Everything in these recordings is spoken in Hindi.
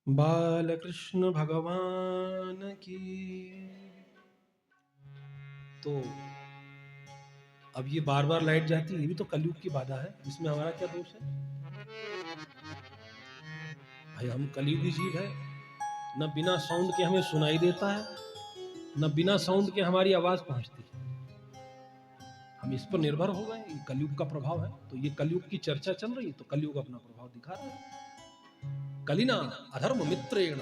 बालकृष्ण भगवान की। तो अब ये बार बार लाइट जाती है, ये भी तो कलयुग की बाधा है, इसमें हमारा क्या दोष है भाई? हम कलयुगी जीव है, न बिना साउंड के हमें सुनाई देता है, न बिना साउंड के हमारी आवाज पहुंचती है। हम इस पर निर्भर हो गए, ये कलयुग का प्रभाव है। तो ये कलयुग की चर्चा चल रही है, तो कलयुग अपना प्रभाव दिखा रहा है। कलिना अधर्म मित्रेण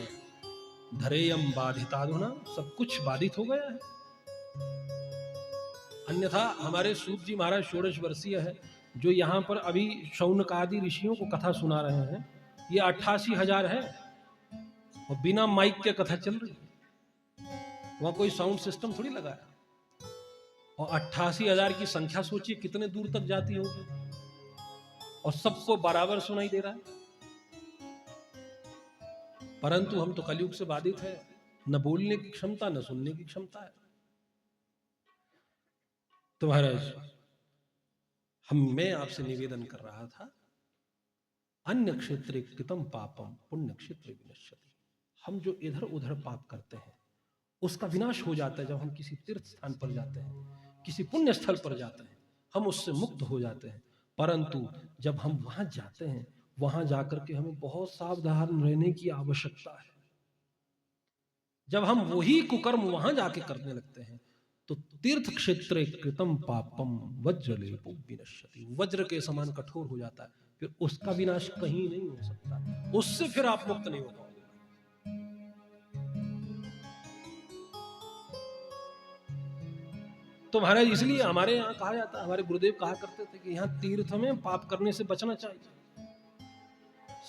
धरेयम बाधिताधुना, सब कुछ बाधित हो गया है। अन्यथा हमारे सूत जी महाराज 16 वर्षीय है, जो यहाँ पर अभी शौनक आदि ऋषियों को कथा सुना रहे हैं, ये 88,000 है और बिना माइक के कथा चल रही है। वहां कोई साउंड सिस्टम थोड़ी लगा है। और 88,000 की संख्या सोचिए कितने दूर तक जाती होगी, और सबको बराबर सुनाई दे रहा है। परंतु हम तो कलयुग से बाधित है, न बोलने की क्षमता न सुनने की क्षमता है। तो महाराज मैं आपसे निवेदन कर रहा था, अन्य क्षेत्रे कृतम पापम पुण्य क्षेत्रे विनश्यति। हम जो इधर उधर पाप करते हैं उसका विनाश हो जाता है जब हम किसी तीर्थ स्थान पर जाते हैं, किसी पुण्य स्थल पर जाते हैं, हम उससे मुक्त हो जाते हैं। परंतु जब हम वहां जाते हैं, वहां जाकर के हमें बहुत सावधान रहने की आवश्यकता है। जब हम वही कुकर्म वहां जाके करने लगते हैं तो तीर्थ क्षेत्र कृतम पापम वज्रलेपो विनश्यति, वज्र के समान कठोर हो जाता है, फिर उसका विनाश कहीं नहीं हो सकता, उससे फिर आप मुक्त नहीं हो पाओगे। तो महाराज इसलिए हमारे यहाँ कहा जाता है, हमारे गुरुदेव कहा करते थे कि यहाँ तीर्थ में पाप करने से बचना चाहिए।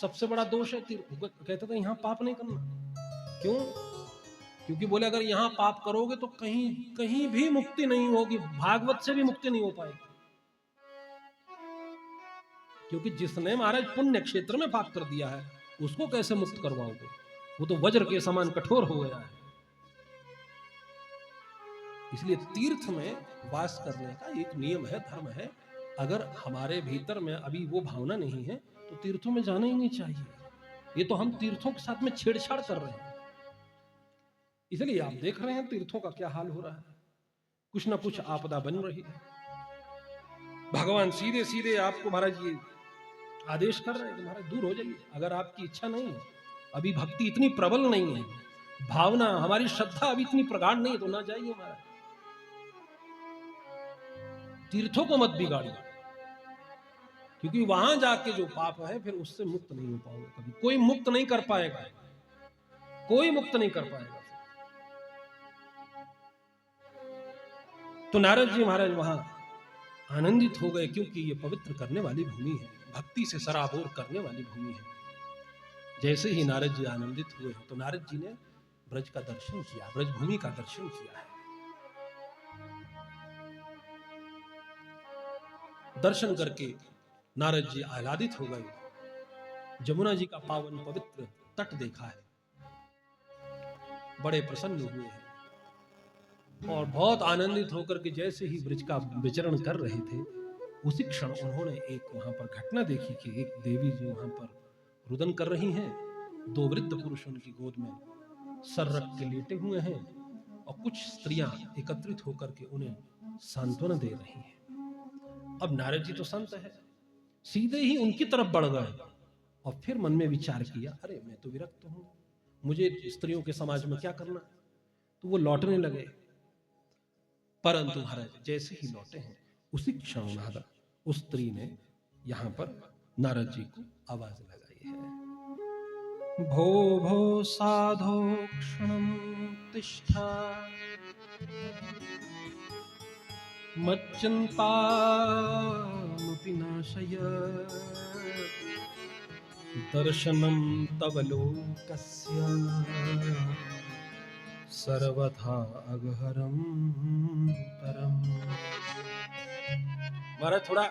सबसे बड़ा दोष है तीर्थ, कहते थे यहाँ पाप नहीं करना। क्यों? क्योंकि बोले अगर यहाँ पाप करोगे तो कहीं कहीं भी मुक्ति नहीं होगी, भागवत से भी मुक्ति नहीं हो पाएगी। क्योंकि जिसने महाराज पुण्य क्षेत्र में पाप कर दिया है उसको कैसे मुक्त करवाओगे? वो तो वज्र के समान कठोर हो गया है। इसलिए तीर्थ में वास करने का एक नियम है, धर्म है। अगर हमारे भीतर में अभी वो भावना नहीं है तो तीर्थों में जाना ही नहीं चाहिए। ये तो हम तीर्थों के साथ में छेड़छाड़ कर रहे हैं। इसलिए आप देख रहे हैं तीर्थों का क्या हाल हो रहा है, कुछ ना कुछ आपदा बन रही है। भगवान सीधे सीधे आपको महाराज ये आदेश कर रहे हैं कि महाराज दूर हो जाइए। अगर आपकी इच्छा नहीं है, अभी भक्ति इतनी प्रबल नहीं है, भावना हमारी श्रद्धा अभी इतनी प्रगाढ़ नहीं है, तो ना जाइए महाराज। तीर्थों को मत बिगाड़िए, क्योंकि वहां जाके जो पाप है फिर उससे मुक्त नहीं हो पाओगे कभी। कोई मुक्त नहीं कर पाएगा, कोई मुक्त नहीं कर पाएगा। तो नारद जी महाराज वहां आनंदित हो गए, क्योंकि ये पवित्र करने वाली भूमि है, भक्ति से सराबोर करने वाली भूमि है। जैसे ही नारद जी आनंदित हुए तो नारद जी ने ब्रज का दर्शन किया, ब्रज भूमि का दर्शन किया है। दर्शन करके नारद जी आह्लादित हो गए, जमुना जी का पावन पवित्र तट देखा है, बड़े प्रसन्न हुए हैं और बहुत आनंदित होकर के जैसे ही ब्रज का विचरण कर रहे थे, उसी क्षण उन्होंने एक वहां पर घटना देखी कि एक देवी जी वहां पर रुदन कर रही हैं, दो वृद्ध पुरुष उनकी गोद में सर रख के लेटे हुए हैं और कुछ स्त्रियां एकत्रित होकर के उन्हें सांत्वना दे रही हैं। अब नारद जी तो संत है, सीधे ही उनकी तरफ बढ़ गए और फिर मन में विचार किया, अरे मैं तो विरक्त हूं, मुझे स्त्रियों के समाज में क्या करना। तो वो लौटने लगे, परंतु महाराज जैसे ही लौटे हैं उसी क्षण महाराज उस स्त्री ने यहां पर नारद जी को आवाज लगाई है, भो भो साधो क्षणम तिष्ठा मच्चिंतामपि नाशय दर्शनम तव लोकस्य सर्वथा अगहरम परम। महाराज थोड़ा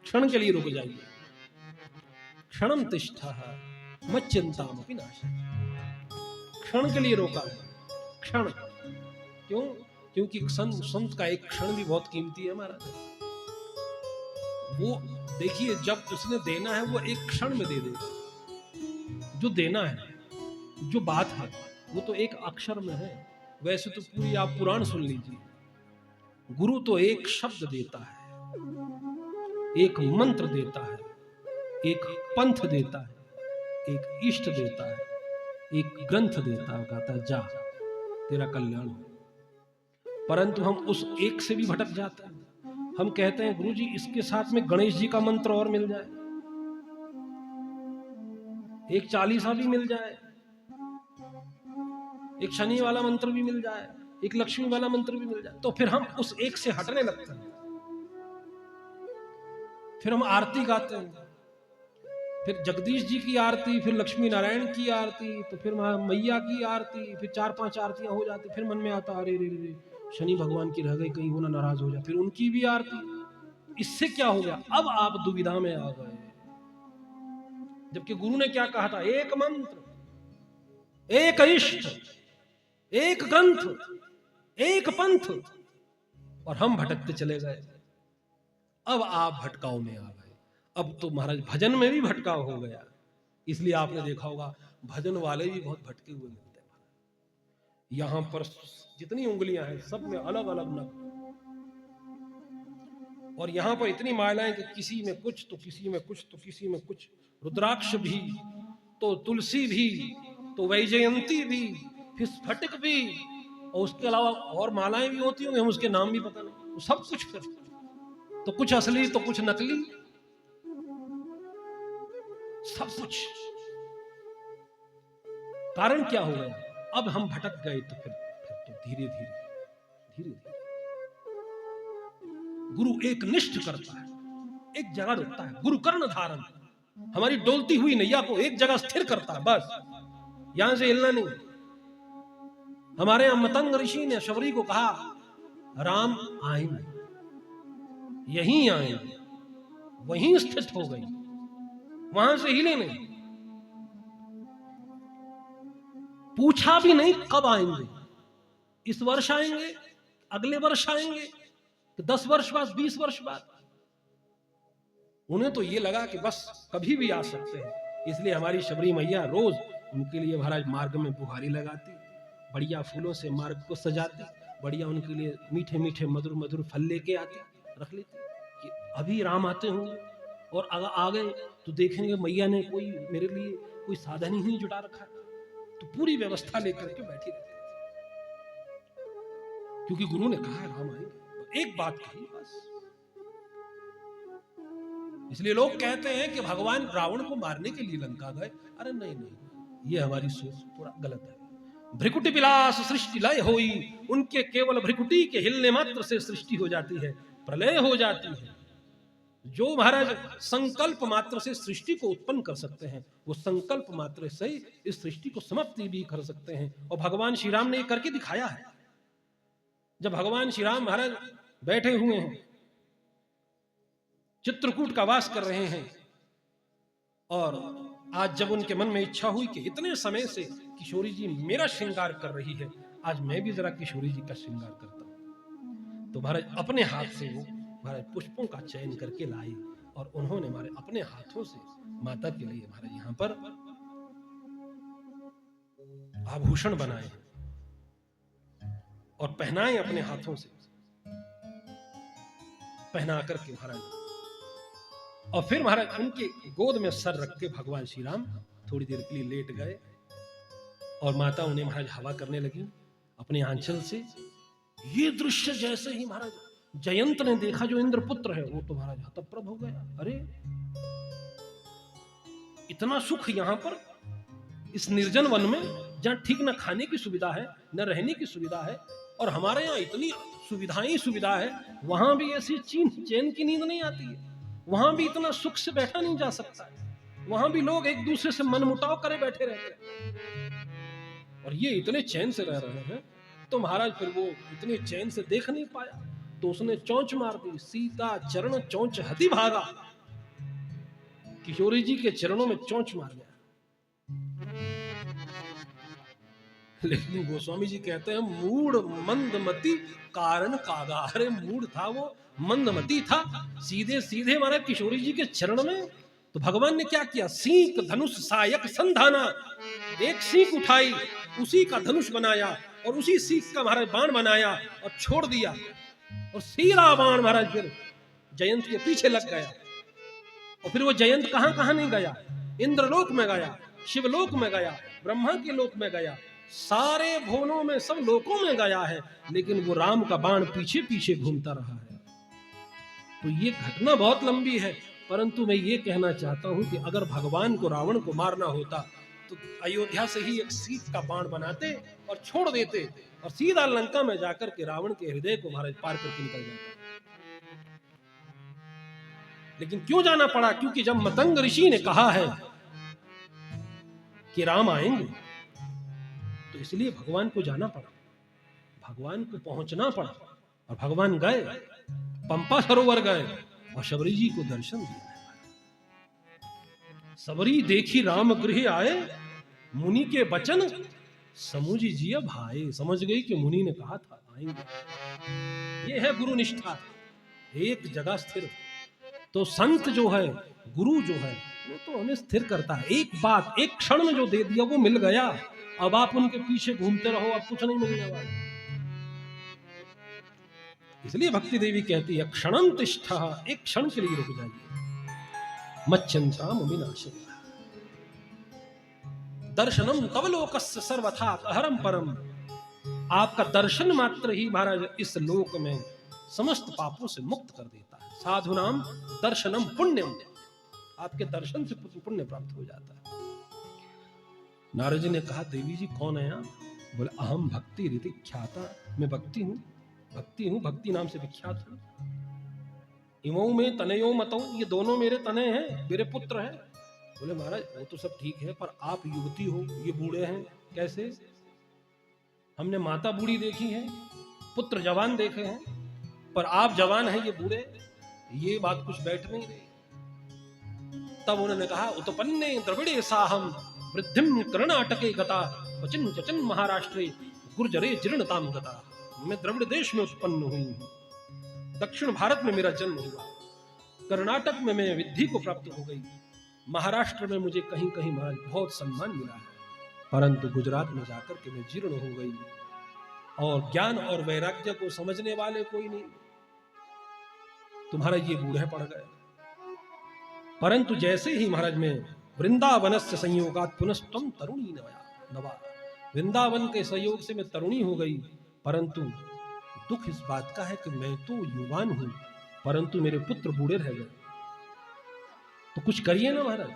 क्षण के लिए रुक जाइए। क्षणम तिष्ठा मच्चिंतामपि नाशय, क्षण के लिए रोका है। क्षण क्यों? क्योंकि संत का एक क्षण भी बहुत कीमती है महाराज। वो देखिए जब उसने देना है वो एक क्षण में दे देगा जो देना है, जो बात है वो तो एक अक्षर में है। वैसे तो पूरी आप पुराण सुन लीजिए, गुरु तो एक शब्द देता है, एक मंत्र देता है, एक पंथ देता है, एक इष्ट देता है, एक ग्रंथ देता है, कहता है जा तेरा कल्याण हो। परंतु हम उस एक से भी भटक जाते हैं। हम कहते हैं गुरु जी इसके साथ में गणेश जी का मंत्र और मिल जाए, एक चालीसा भी मिल जाए, एक शनि वाला मंत्र भी मिल जाए, एक लक्ष्मी वाला मंत्र भी मिल जाए, तो फिर हम उस एक से हटने लगते हैं। फिर हम आरती गाते हैं, फिर जगदीश जी की आरती, फिर लक्ष्मी नारायण की आरती, तो फिर मैया की आरती, फिर 4-5 आरतियां हो जाती। फिर मन में आता अरे रे रे शनि भगवान की रह गई, कहीं वो ना नाराज हो जाए, फिर उनकी भी आरती। इससे क्या हो गया, अब आप दुविधा में आ गए। जबकि गुरु ने क्या कहा था, एक मंत्र, एक इष्ट, एक ग्रंथ, एक पंथ, और हम भटकते चले गए। अब आप भटकाव में आ गए। अब तो महाराज भजन में भी भटकाव हो गया। इसलिए आपने देखा होगा भजन वाले भी बहुत भटके हुए मिलते हैं। यहां पर जितनी उंगलियां हैं सब में अलग अलग नग, और यहां पर इतनी मालाएं कि किसी में कुछ तो किसी में कुछ तो किसी में कुछ, रुद्राक्ष भी तो तुलसी भी तो वैजयंती भी फिर स्फटिक भी, और उसके अलावा और मालाएं भी होती होंगी, हम उसके नाम भी पता नहीं, सब कुछ। फिर तो कुछ असली तो कुछ नकली, सब कुछ। कारण क्या हो गया, अब हम भटक गए। तो फिर तो धीरे धीरे गुरु एक निष्ठ करता है, एक जगह रुकता है। गुरु कर्ण धारण, हमारी डोलती हुई नैया को एक जगह स्थिर करता है, बस यहां से हिलना नहीं। हमारे यहां मतंग ऋषि ने शबरी को कहा राम आएंगे, यहीं आएंगे, वहीं स्थित हो गई, वहां से हिले नहीं। पूछा भी नहीं कब आएंगे, इस वर्ष आएंगे, अगले वर्ष आएंगे, 10 वर्ष बाद, 20 वर्ष बाद। उन्हें तो ये लगा कि बस कभी भी आ सकते हैं। इसलिए हमारी शबरी मैया रोज उनके लिए महाराज मार्ग में बुहारी लगाती, बढ़िया फूलों से मार्ग को सजाती, बढ़िया उनके लिए मीठे मीठे मधुर मधुर फल लेके आती, रख लेती कि अभी राम आते होंगे। और अगर आ गए तो देखेंगे मैया ने कोई मेरे लिए कोई साधन ही नहीं जुटा रखा, तो पूरी व्यवस्था लेकर के बैठी रहती, क्योंकि गुरु ने कहा है राम आएंगे, एक बात कही बस। इसलिए लोग कहते हैं कि भगवान रावण को मारने के लिए लंका गए। अरे नहीं नहीं, ये हमारी सोच पूरा गलत है। भ्रिकुटी विलास सृष्टि लय होई, उनके केवल भ्रिकुटी के हिलने मात्र से सृष्टि हो जाती है, प्रलय हो जाती है। जो महाराज संकल्प मात्र से सृष्टि को उत्पन्न कर सकते हैं, वो संकल्प मात्र से इस सृष्टि को समाप्ति भी कर सकते हैं। और भगवान श्री राम ने ये करके दिखाया है। जब भगवान श्री राम महाराज बैठे हुए हैं, चित्रकूट का वास कर रहे हैं, और आज जब उनके मन में इच्छा हुई कि इतने समय से किशोरी जी मेरा श्रृंगार कर रही है, आज मैं भी जरा किशोरी जी का श्रृंगार करता हूं, तो महाराज अपने हाथ से वो महाराज पुष्पों का चयन करके लाई, और उन्होंने हमारे अपने हाथों से माता के लिए महाराज यहां पर आभूषण बनाए और पहनाए, अपने हाथों से पहना करके महाराज, और फिर महाराज उनके गोद में सर रख के भगवान श्री राम थोड़ी देर के लिए लेट गए, और माता उन्हें महाराज हवा करने लगी अपने आंचल से। ये दृश्य जैसे ही महाराज जयंत ने देखा, जो इंद्रपुत्र है, वो तो महाराज हतप्रभ हो गया। अरे इतना सुख यहां पर इस निर्जन वन में, जहां ठीक न खाने की सुविधा है न रहने की सुविधा है, और हमारे यहाँ इतनी सुविधा है, वहां भी ऐसी चैन की नींद नहीं आती है, वहां भी इतना सुख से बैठा नहीं जा सकता है, वहां भी लोग एक दूसरे से मनमुटाव करे बैठे रहते हैं, और ये इतने चैन से रह रहे हैं। तो महाराज फिर वो इतने चैन से देख नहीं पाया, तो उसने चोंच मार दी, सीता चरण चोंच हति भागा, किशोरी जी के चरणों में चोंच मार गया। लेकिन गोस्वामी जी कहते हैं मूढ़ मंदमती कारण कागा। अरे मूढ़ था वो, मंदमती था, सीधे सीधे हमारे किशोरी जी के चरण में। तो भगवान ने क्या किया, सीक धनुष सायक संधाना, एक सीख उठाई, उसी का धनुष बनाया और उसी सीख का महाराज बाण बनाया और छोड़ दिया, और सीधा बाण महाराज फिर जयंत के पीछे लग गया। और फिर वो जयंत कहां कहां नहीं गया, इंद्रलोक में गया, शिवलोक में गया, ब्रह्मा के लोक में गया, सारे भुवनों में, सब लोकों में गया है, लेकिन वो राम का बाण पीछे पीछे घूमता रहा है। तो ये घटना बहुत लंबी है, परंतु मैं ये कहना चाहता हूं कि अगर भगवान को रावण को मारना होता तो अयोध्या से ही एक सीख का बाण बनाते और छोड़ देते और सीधा लंका में जाकर के रावण के हृदय को महाराज पार करके निकल जाता। लेकिन क्यों जाना पड़ा? क्योंकि जब मतंग ऋषि ने कहा है कि राम आएंगे, तो इसलिए भगवान को जाना पड़ा, भगवान को पहुंचना पड़ा। और भगवान गए, पंपा सरोवर गए और शबरी जी को दर्शन दिया। सबरी देखी राम गृह आए, मुनि के वचन समुझ जिया भाई। समझ गई कि मुनि ने कहा था आएंगे। ये है गुरु निष्ठा, एक जगह स्थिर। तो संत जो है, गुरु जो है, वो तो हमें स्थिर करता है। एक बात, एक क्षण में जो दे दिया वो मिल गया। अब आप उनके पीछे घूमते रहो, अब कुछ नहीं मिलने वाला। इसलिए भक्ति देवी कहती है क्षणं तिष्ठा, एक क्षण के लिए रुक जाइए। मच्चंता मुमिनाशय दर्शनम तव लोकस्य सर्वथा अहरम परम। आपका दर्शन मात्र ही महाराज इस लोक में समस्त पापों से मुक्त कर देता है। साधुनाम दर्शनम पुण्यम, आपके दर्शन से पुण्य प्राप्त हो जाता है। नारद जी ने कहा देवी जी कौन है आप? बोले अहम भक्ति रीति ख्याता, मैं भक्ति हूँ, भक्ति नाम से विख्यात हूँ। इमो में तनयो मतों, ये दोनों मेरे तने हैं, मेरे पुत्र हैं। बोले महाराज वो तो सब ठीक है, पर आप युवती हो, ये बूढ़े हैं, कैसे? हमने माता बूढ़ी देखी है, पुत्र जवान देखे हैं, पर आप जवान हैं, ये बूढ़े, ये बात कुछ बैठ नहीं रही। तब उन्होंने कहा उत्पन्ने द्रविड़े साहम वृद्धिम कर्णाटके गता वचन वचन महाराष्ट्रे गुर्जरे जीर्णताम गता। मैं द्रविड़ देश में उत्पन्न हुई हूँ, दक्षिण भारत में मेरा जन्म हुआ, कर्नाटक में मैं विद्धि को प्राप्त हो गई, महाराष्ट्र में मुझे कहीं कहीं महाराज बहुत सम्मान मिला है, परंतु गुजरात में जाकर के मैं जीर्ण हो गई और ज्ञान और वैराग्य को समझने वाले कोई नहीं। तुम्हारा ये बूढ़े पड़ गए। परंतु जैसे ही महाराज में वृंदावन से संयोगात पुनस्तम तरुणी नवा, वृंदावन के संयोग से मैं तरुणी हो गई, परंतु दुख इस बात का है कि मैं तो युवान हूं, परंतु मेरे पुत्र बूढ़े रह गए। तो कुछ करिए ना महाराज।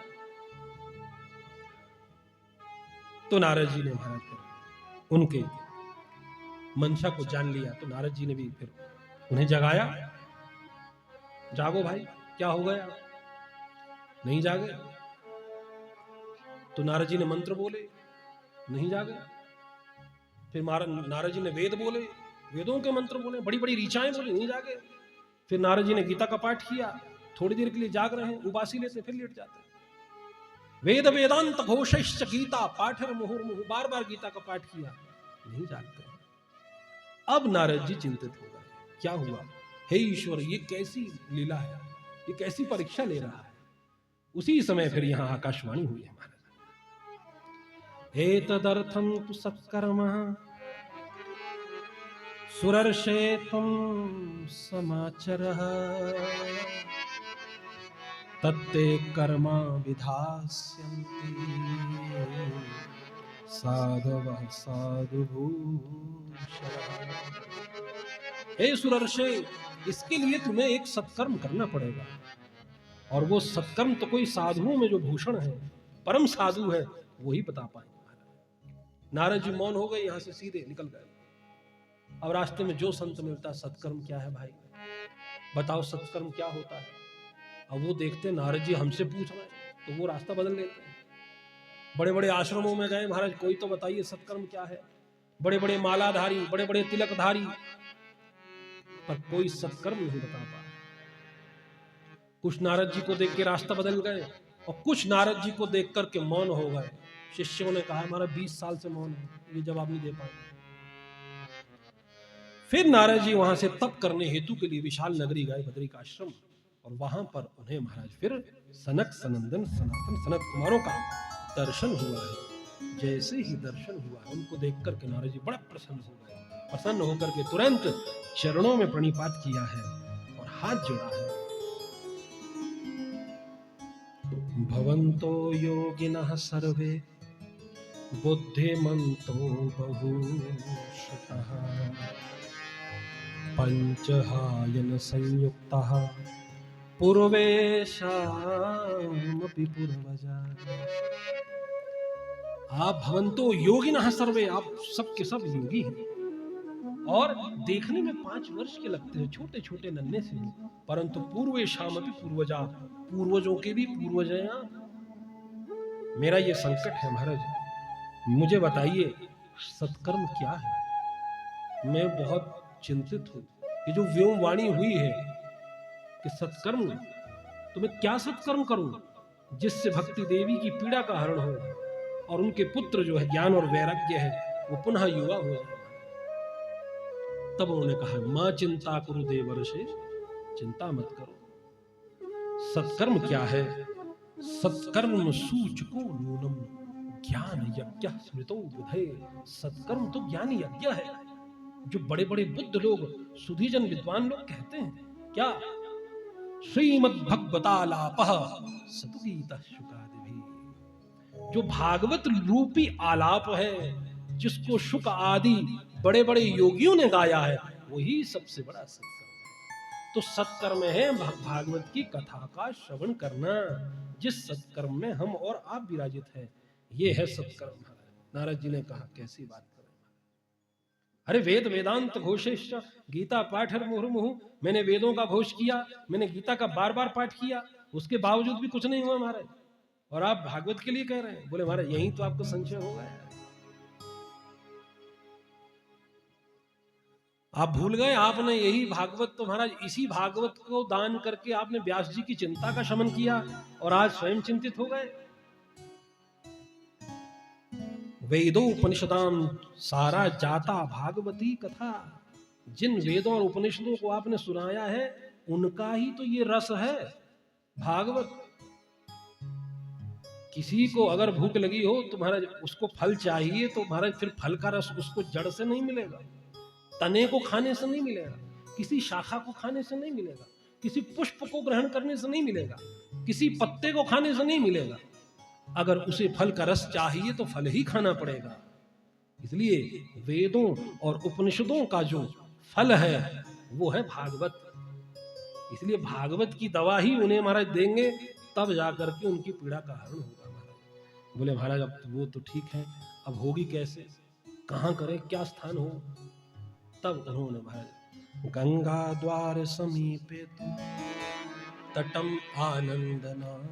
तो नारद जी ने महाराज उनके मंशा को जान लिया। तो नारद जी ने भी फिर उन्हें जगाया, जागो भाई, क्या हो गया? नहीं जागे। तो नारद जी ने मंत्र बोले, नहीं जागे। फिर नारद जी ने वेद बोले, वेदों के मंत्र बोले, बड़ी बड़ी ऋचाएं बोली, नहीं जागे। फिर नारद जी ने गीता का पाठ किया, थोड़ी देर के लिए जाग रहे हैं, उबासी लेते फिर लेट जाते। वेद वेदांत घोषश्च गीता पाठर मुहुर्मुहु, बार बार गीता का पाठ किया, नहीं जागते। अब नारद जी चिंतित हो गए, क्या हुआ? हे ईश्वर, ये कैसी लीला है, ये कैसी परीक्षा ले रहा है? उसी समय फिर यहां आकाशवाणी हुई है महाराज, एतदर्थं तु सत्कर्मः सुरर्षे त्वं समाचरः तत्ते कर्मा विधास्यन्ति साधवः साधुभूषणः। हे सुरर्षे, इसके लिए तुम्हें एक सत्कर्म करना पड़ेगा, और वो सत्कर्म तो कोई साधुओं में जो भूषण है, परम साधु है, वही बता पाएंगे। नारद जी मौन हो गए, यहां से सीधे निकल गए। अब रास्ते में जो संत मिलता, सत्कर्म क्या है भाई, बताओ सत्कर्म क्या होता है? अब वो देखते नारद जी हमसे पूछ रहे हैं, तो वो रास्ता बदल लेते हैं। बड़े बड़े आश्रमों में गए, महाराज कोई तो बताइए सत्कर्म क्या है। बड़े बड़े मालाधारी, बड़े बड़े तिलकधारी, पर कोई सत्कर्म नहीं बता पा। कुछ नारद जी को देख के रास्ता बदल गए, और कुछ नारद जी को देख करके मौन हो गए। शिष्यों ने कहा हमारा 20 साल से मौन है, ये जवाब नहीं दे पाए। फिर नारद जी वहां से तप करने हेतु के लिए विशाल नगरी गए, बद्रिक आश्रम, और वहां पर उन्हें महाराज फिर सनक सनंदन सनातन सनत कुमारों का दर्शन हुआ है। जैसे ही दर्शन हुआ, उनको देख करके नारद जी बड़ा प्रसन्न हो गए। प्रसन्न होकर के तुरंत चरणों में प्रणिपात किया है और हाथ जोड़ा है। भवन्तो योगिनः सर्वे बुद्धिमन्तो बहुश्रुतः पंचहायन संयुक्तः पूर्वेशामपि पूर्वजा। आप भवन्तो योगिनः सर्वे, आप सब के सब योगी हैं और देखने में 5 वर्ष के लगते हैं, छोटे छोटे नन्हे से, परंतु पूर्वेशामपि पूर्वजा, पूर्वजों के भी पूर्वज हैं आप। मेरा ये संकट है महाराज, मुझे बताइए सत्कर्म क्या है? मैं बहुत चिंतित हूं। ये जो व्योमवाणी हुई है कि सत्कर्म, तो मैं क्या सत्कर्म करूं जिससे भक्ति देवी की पीड़ा का हरण हो और उनके पुत्र जो है ज्ञान और वैराग्य है वो पुनः युवा हो जाए। तब उन्होंने कहा मां चिंता कुरु देवर्षे, चिंता मत करो। सत्कर्म क्या है? सत्कर्म सूचको नूनम ज्ञान यज्ञ स्मृतो बुधे। सत्कर्म तो ज्ञान यज्ञ है, जो बड़े बड़े बुद्ध लोग, सुधीजन विद्वान लोग कहते हैं। क्या? श्रीमद्भगवतालापः सतुगीतः शुकादिभिः। जो भागवत रूपी आलाप है, जिसको शुक आदि बड़े बड़े योगियों ने गाया है, वही सबसे बड़ा सत्कर्म है। तो सत्कर्म है भागवत की कथा का श्रवण करना, जिस सत्कर्म में हम और आप विराजित हैं, ये है सत्कर्म। नारद जी ने कहा कैसी बात करें, अरे वेद वेदांत घोषेश्च गीता पाठ मुहुर्मुहु, मैंने वेदों का घोष किया, मैंने गीता का बार बार पाठ किया, उसके बावजूद भी कुछ नहीं हुआ महाराज, और आप भागवत के लिए कह रहे हैं। बोले महाराज यही तो आपको संशय होगा, आप भूल गए, आपने यही भागवत, तो महाराज इसी भागवत को दान करके आपने व्यास जी की चिंता का शमन किया और आज स्वयं चिंतित हो गए। वेदोपनिषदाम सारा जाता भागवती कथा, जिन वेदों और उपनिषदों को आपने सुनाया है उनका ही तो ये रस है भागवत। किसी को अगर भूख लगी हो तो महाराज उसको फल चाहिए, तो महाराज फिर फल का रस उसको जड़ से नहीं मिलेगा, तने को खाने से नहीं मिलेगा, किसी शाखा को खाने से नहीं मिलेगा, किसी पुष्प को ग्रहण करने से नहीं मिलेगा, किसी पत्ते को खाने से नहीं मिलेगा। अगर उसे फल का रस चाहिए तो फल ही खाना पड़ेगा। इसलिए वेदों और उपनिषदों का जो फल है वो है भागवत। इसलिए भागवत की दवा ही उन्हें महाराज देंगे, तब जाकर के उनकी पीड़ा का हरण होगा महाराज। बोले महाराज अब वो तो ठीक है, अब होगी कैसे, कहाँ करें, क्या स्थान हो? तब उन्होंने महाराज गंगा द्वार समीपे तटम आनंद नाम,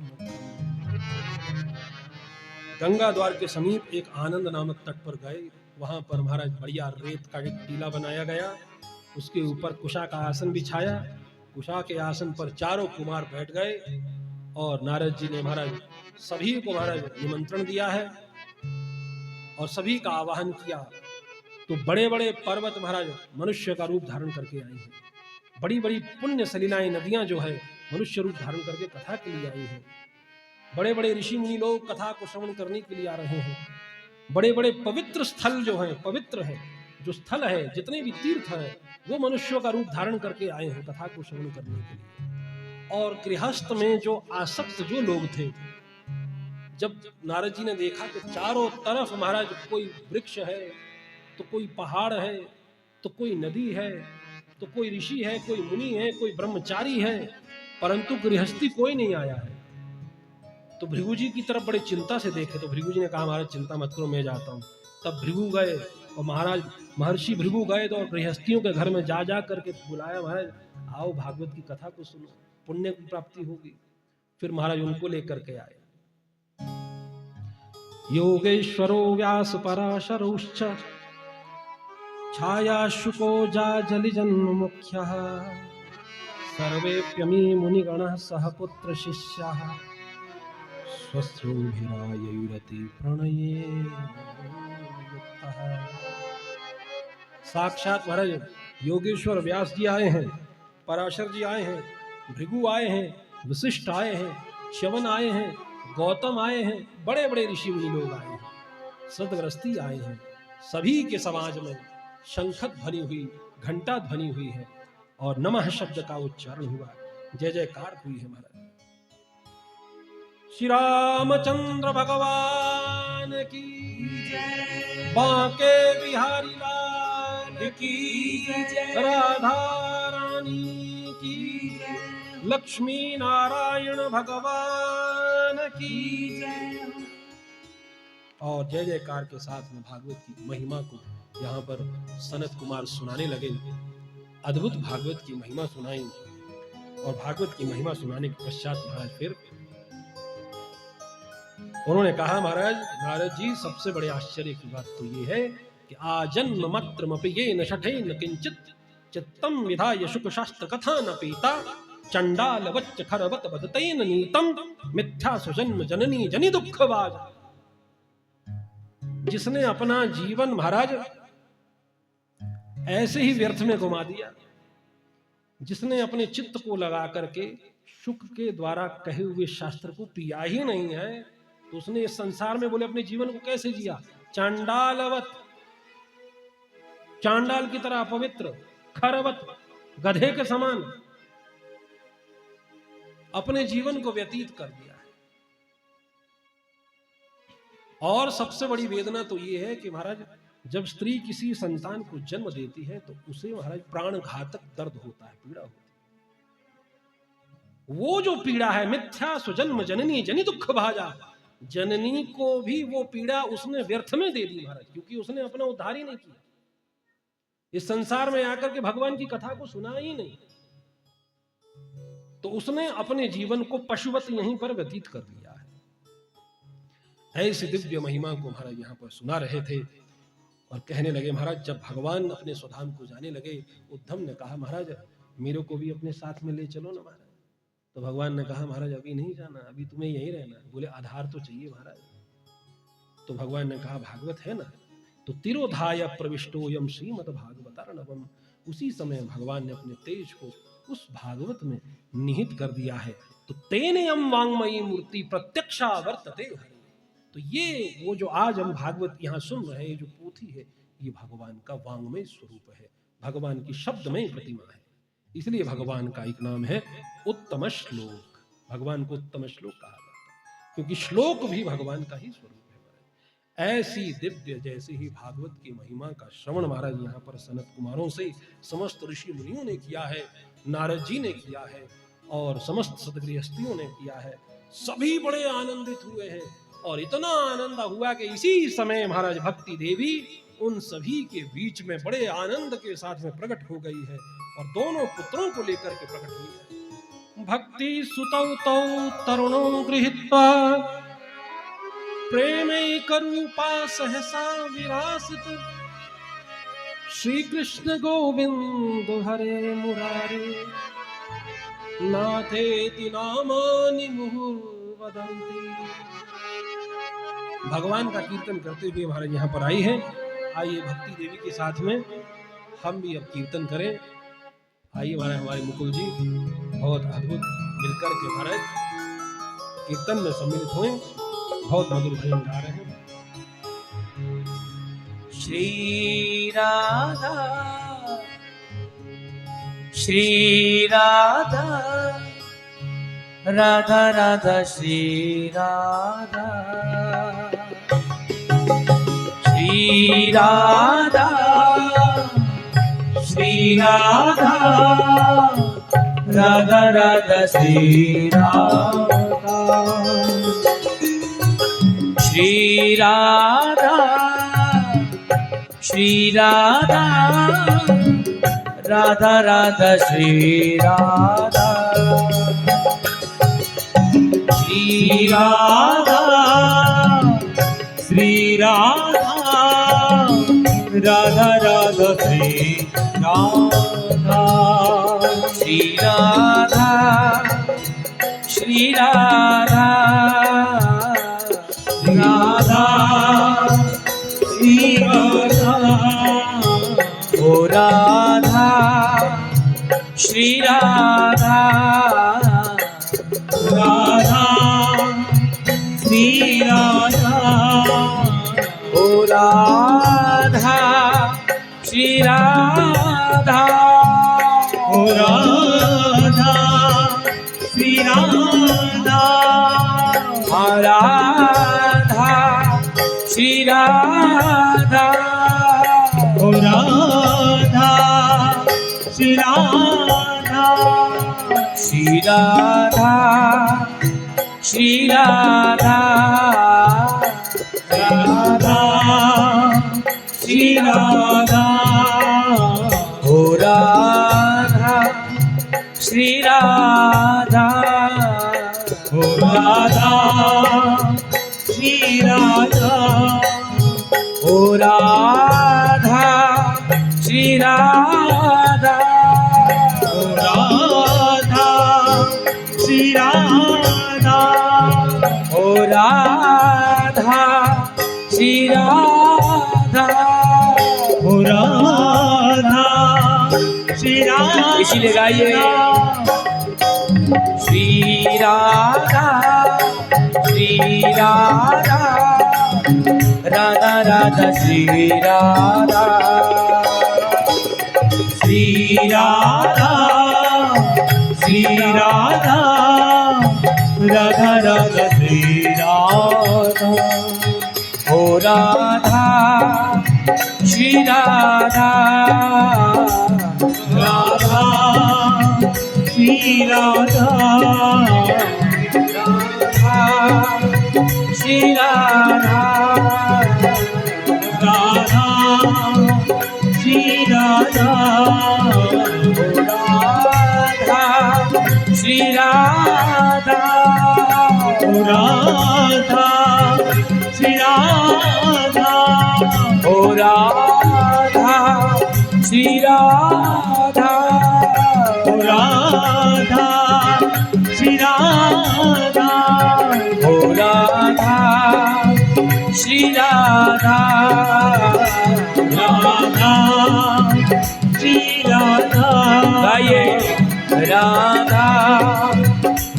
गंगा द्वार के समीप एक आनंद नामक तट पर गए। वहां पर महाराज बढ़िया रेत का एक टीला बनाया गया, उसके ऊपर कुशा का आसन बिछाया, कुशा के आसन पर चारों कुमार बैठ गए और नारद जी ने महाराज सभी को महाराज निमंत्रण दिया है और सभी का आवाहन किया। तो बड़े बड़े पर्वत महाराज मनुष्य का रूप धारण करके आई हैं, बड़ी बड़ी पुण्य सलिलाएं नदियां जो है मनुष्य रूप धारण करके कथा के लिए आई हैं, बड़े बड़े ऋषि मुनि लोग कथा को श्रवण करने के लिए आ रहे हैं, बड़े बड़े पवित्र स्थल जो हैं, पवित्र है जो स्थल है, जितने भी तीर्थ है वो मनुष्यों का रूप धारण करके आए हैं कथा को श्रवण करने के लिए। और गृहस्थ में जो आसक्त जो लोग थे, जब नारद जी ने देखा कि चारों तरफ महाराज कोई वृक्ष है, तो कोई पहाड़ है, तो कोई नदी है, तो कोई ऋषि है, कोई मुनि है, कोई ब्रह्मचारी है, परंतु गृहस्थी कोई नहीं आया है, तो भृगु जी की तरफ बड़े चिंता से देखे। तो भृगु जी ने कहा महाराज चिंता मत करो, मैं जाता हूँ। तब भृगु गए और महाराज महर्षि भृगु गए तो गृहस्थियों के घर में जा करके बुलाया, महाराज आओ भागवत की कथा को सुनो, पुण्य की प्राप्ति होगी। फिर महाराज उनको लेकर के आए। योगेश्वरो व्यास पराशरौश्च छाया शुको जाजलि जन्म मुख्यः सर्वेप्यमी मुनिगणः सह पुत्र शिष्याः स्वस्योभिरायैरति प्रणये युक्तः। साक्षात महाराज योगेश्वर व्यास जी आए हैं, पराशर जी आए हैं, भृगु आए हैं, वशिष्ठ आए हैं, च्यवन आए हैं, गौतम आए हैं, बड़े बड़े ऋषि मुनि लोग आए हैं सदग्रस्ती आए हैं, सभी के समाज में शंखत ध्वनि हुई, घंटा ध्वनि हुई है और नमः शब्द का उच्चारण हुआ, जय जयकार हुई है महाराज। श्री रामचंद्र भगवान की जय, बांके बिहारी लाल की जय, राधा रानी की जय, लक्ष्मी नारायण भगवान की जय। और जय जयकार के साथ में भागवत की महिमा को यहाँ पर सनत कुमार सुनाने लगे। अद्भुत भागवत की महिमा सुनाई और भागवत की महिमा सुनाने के पश्चात महाराज फिर उन्होंने कहा, महाराज नारद जी, सबसे बड़े आश्चर्य की बात तो ये है कि आजन्म मात्रमपि येन शठेन किंचित चित्तम विधाय शुक शास्त्र कथा न पीता चंडाल वच्च खरवत बदतेन नीतम मिथ्या सुजन्म जननी जनि दुःखवाज। जिसने अपना जीवन महाराज ऐसे ही व्यर्थ में घुमा दिया, जिसने अपने चित्त को लगा करके शुक के द्वारा कहे हुए शास्त्र को पिया ही नहीं है, तो उसने इस संसार में बोले अपने जीवन को कैसे जिया? चांडालवत, चांडाल की तरह अपवित्र, खरवत, गधे के समान अपने जीवन को व्यतीत कर दिया है। और सबसे बड़ी वेदना तो यह है कि महाराज जब स्त्री किसी संतान को जन्म देती है तो उसे महाराज प्राण घातक दर्द होता है, पीड़ा होती है। वो जो पीड़ा है, मिथ्या सुजन्म जननी जनि दुख भाजा, जननी को भी वो पीड़ा उसने व्यर्थ में दे दी महाराज, क्योंकि उसने अपना उद्धार ही नहीं किया, इस संसार में आकर के भगवान की कथा को सुना ही नहीं, तो उसने अपने जीवन को पशुवत यहीं पर व्यतीत कर दिया है। ऐसी दिव्य महिमा को महाराज यहाँ पर सुना रहे थे और कहने लगे, महाराज जब भगवान अपने स्वधाम को जाने लगे, उद्धव ने कहा, महाराज मेरे को भी अपने साथ में ले चलो ना महाराज। तो भगवान ने कहा, महाराज अभी नहीं जाना, अभी तुम्हें यहीं रहना है। बोले आधार तो चाहिए महाराज। तो भगवान ने कहा, भागवत है ना, तो तिरोधाय प्रविष्टोयम श्रीमद भागवतार्णवम। उसी समय भगवान ने अपने तेज को उस भागवत में निहित कर दिया है। तो तेनेयम वांगमयी मूर्ति प्रत्यक्षा वर्तते। तो ये वो जो आज हम भागवत यहाँ सुन रहे हैं, जो पोथी है, ये भगवान का वांगमय स्वरूप है, भगवान की शब्दमय प्रतिमा है। इसलिए भगवान का एक नाम है उत्तम श्लोक। भगवान को उत्तम श्लोक कहा जाता है क्योंकि श्लोक भी भगवान का ही स्वरूप है। ऐसी दिव्य जैसे ही भागवत की महिमा का श्रवण महाराज यहाँ पर सनत कुमारों से समस्त ऋषि मुनियों ने किया है, नारद जी ने किया है और समस्त सदगृहस्थियों ने किया है। सभी बड़े आनंदित हुए हैं और इतना आनंद हुआ कि इसी समय महाराज भक्ति देवी उन सभी के बीच में बड़े आनंद के साथ में प्रकट हो गई है और दोनों पुत्रों को लेकर के प्रकट हुई है। भक्ति सुतौ तौ तरुणो गृहीत्वा प्रेमैकरूपा सहसा विरासित श्री कृष्ण गोविंद हरे मुरारे नाथेति नामानि मुहुर्वदन्ति। भगवान का कीर्तन करते हुए महाराज यहाँ पर आई है। आइए भक्ति देवी के साथ में हम भी अब कीर्तन करें। आइए महाराज, हमारे मुकुल जी बहुत अद्भुत मिलकर के महाराज कीर्तन में सम्मिलित हुए, बहुत मधुर भजन गा रहे हैं। श्री राधा श्री राधा राधा राधा श्री राधा श्री राधा श्री राधा राधा राधा श्री राधा श्री राधा श्री राधा राधा राधा श्री राधा श्री राधा श्री राधा राधा राधा श्री राधा श्री राधा श्री राधा राधा श्री राधा ओ राधा श्री राधा राधा श्री राधा श्री राधा ओ राधा श्री राधा राधा श्री राधा ओ राधा श्री राधा श्री राधा श्री राधा राधा श्री राधा ओ राधा श्री राधा ओ राधा श्री राधा ओ राधा श्री राधा ओ राधा श्री राधा ओ राधा श्री राधा ओ राधा श्री राधा इसीलिए गाइए श्री राधा श्री राधा राधा राधा श्री राधा श्री राधा श्री राधा राधा राधा श्री राधा ओ राधा श्री राधा राधा श्री राधा श्री राधा राधा श्री राधा राधा श्री राधा ओ राधा श्री राधा ओ राधा श्री राधा ओ राधा श्री राधा ओ राधा श्री राधा राधा श्री राधा गाइए राधा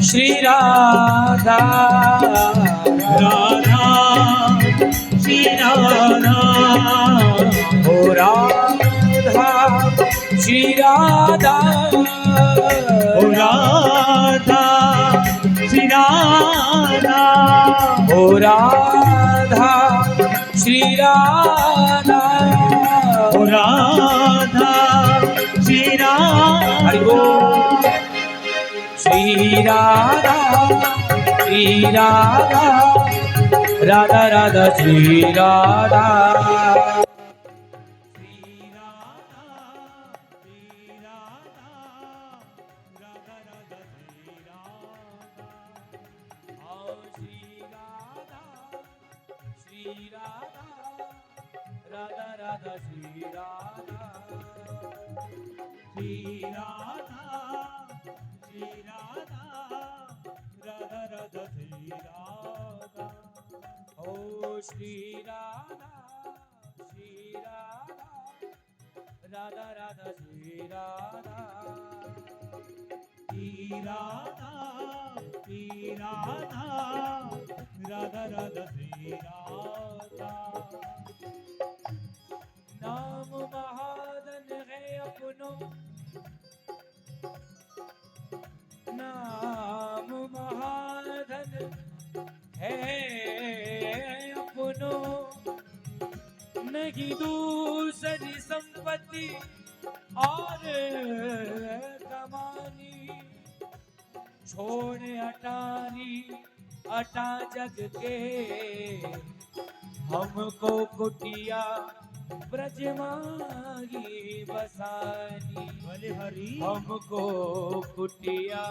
श्री राधा राधा श्री राधा ओ राधा श्री राधा ओ राधा श्री राधा ओ राधा श्री राधा ओ राधा श्री राधा हरि बोल श्री राधा राधा राधा श्री राधा राधा राधा श्री राधा श्री राधा श्री राधा राधा राधा श्री राधा ओ श्री राधा राधा राधा श्री राधा श्री राधा श्री राधा राधा राधा श्री राधा नाम महादन है अपनों नाम महादन है अपनों नहीं दूसरी संपत्ति और कमानी छोड़ अटारी अटा जग के हमको कुटिया ब्रज माही बसानी भले हरि हमको कुटिया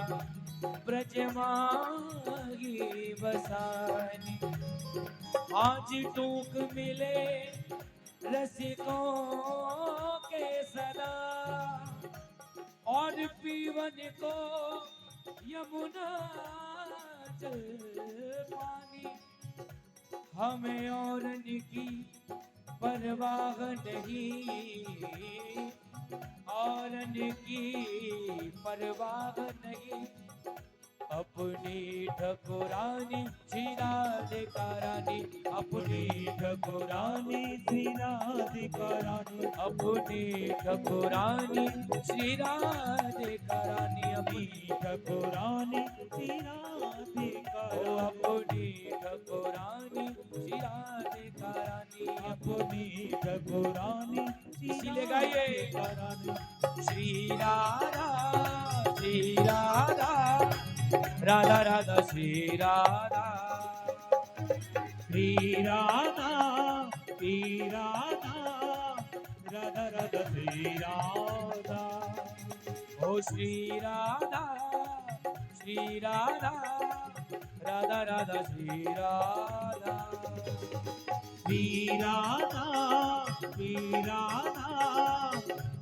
ब्रज माही बसानी आज टूक मिले रसिकों के सदा और पीवन को यमुना जल पानी हमें और की परवाह नहीं और की परवाह नहीं अपनी ठकुरानी श्री राधिका रानी, अपनी ठकुरानी श्री राधिका रानी, अपनी ठकुरानी श्री राधिका रानी, अपनी ठकुरानी श्री राधिका ओ रानी, अपनी ठकुरानी श्री राधिका रानी, अपनी ठकुरानी श्री इसीलिए गाइए। राधिका रानी। श्री राधा राधा राधा श्री राधा, श्री राधा श्री राधा राधा राधा श्री राधा, ओ श्री राधा राधा राधा श्री राधा, श्री राधा श्री राधा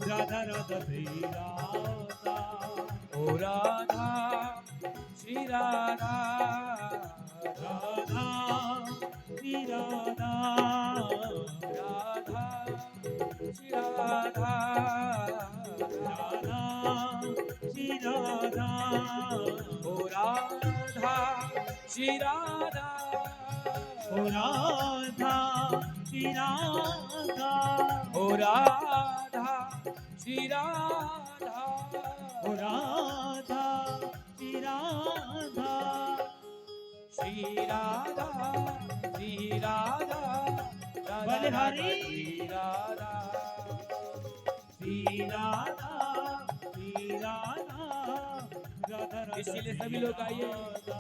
राधा राधा श्री राधा, ओ राधा श्री राधा राधा श्री राधा, राधा श्री राधा, राधा श्री राधा, ओ राधा श्री राधा, ओ राधा श्री राधा, ओ राधा श्री राधा, ओ राधा श्री राधा, श्री राधा श्री राधा राधा बलिहारी। श्री राधा, श्री राधा श्री राधा राधा राधा इसीलिए सभी लोग आइए। राधा।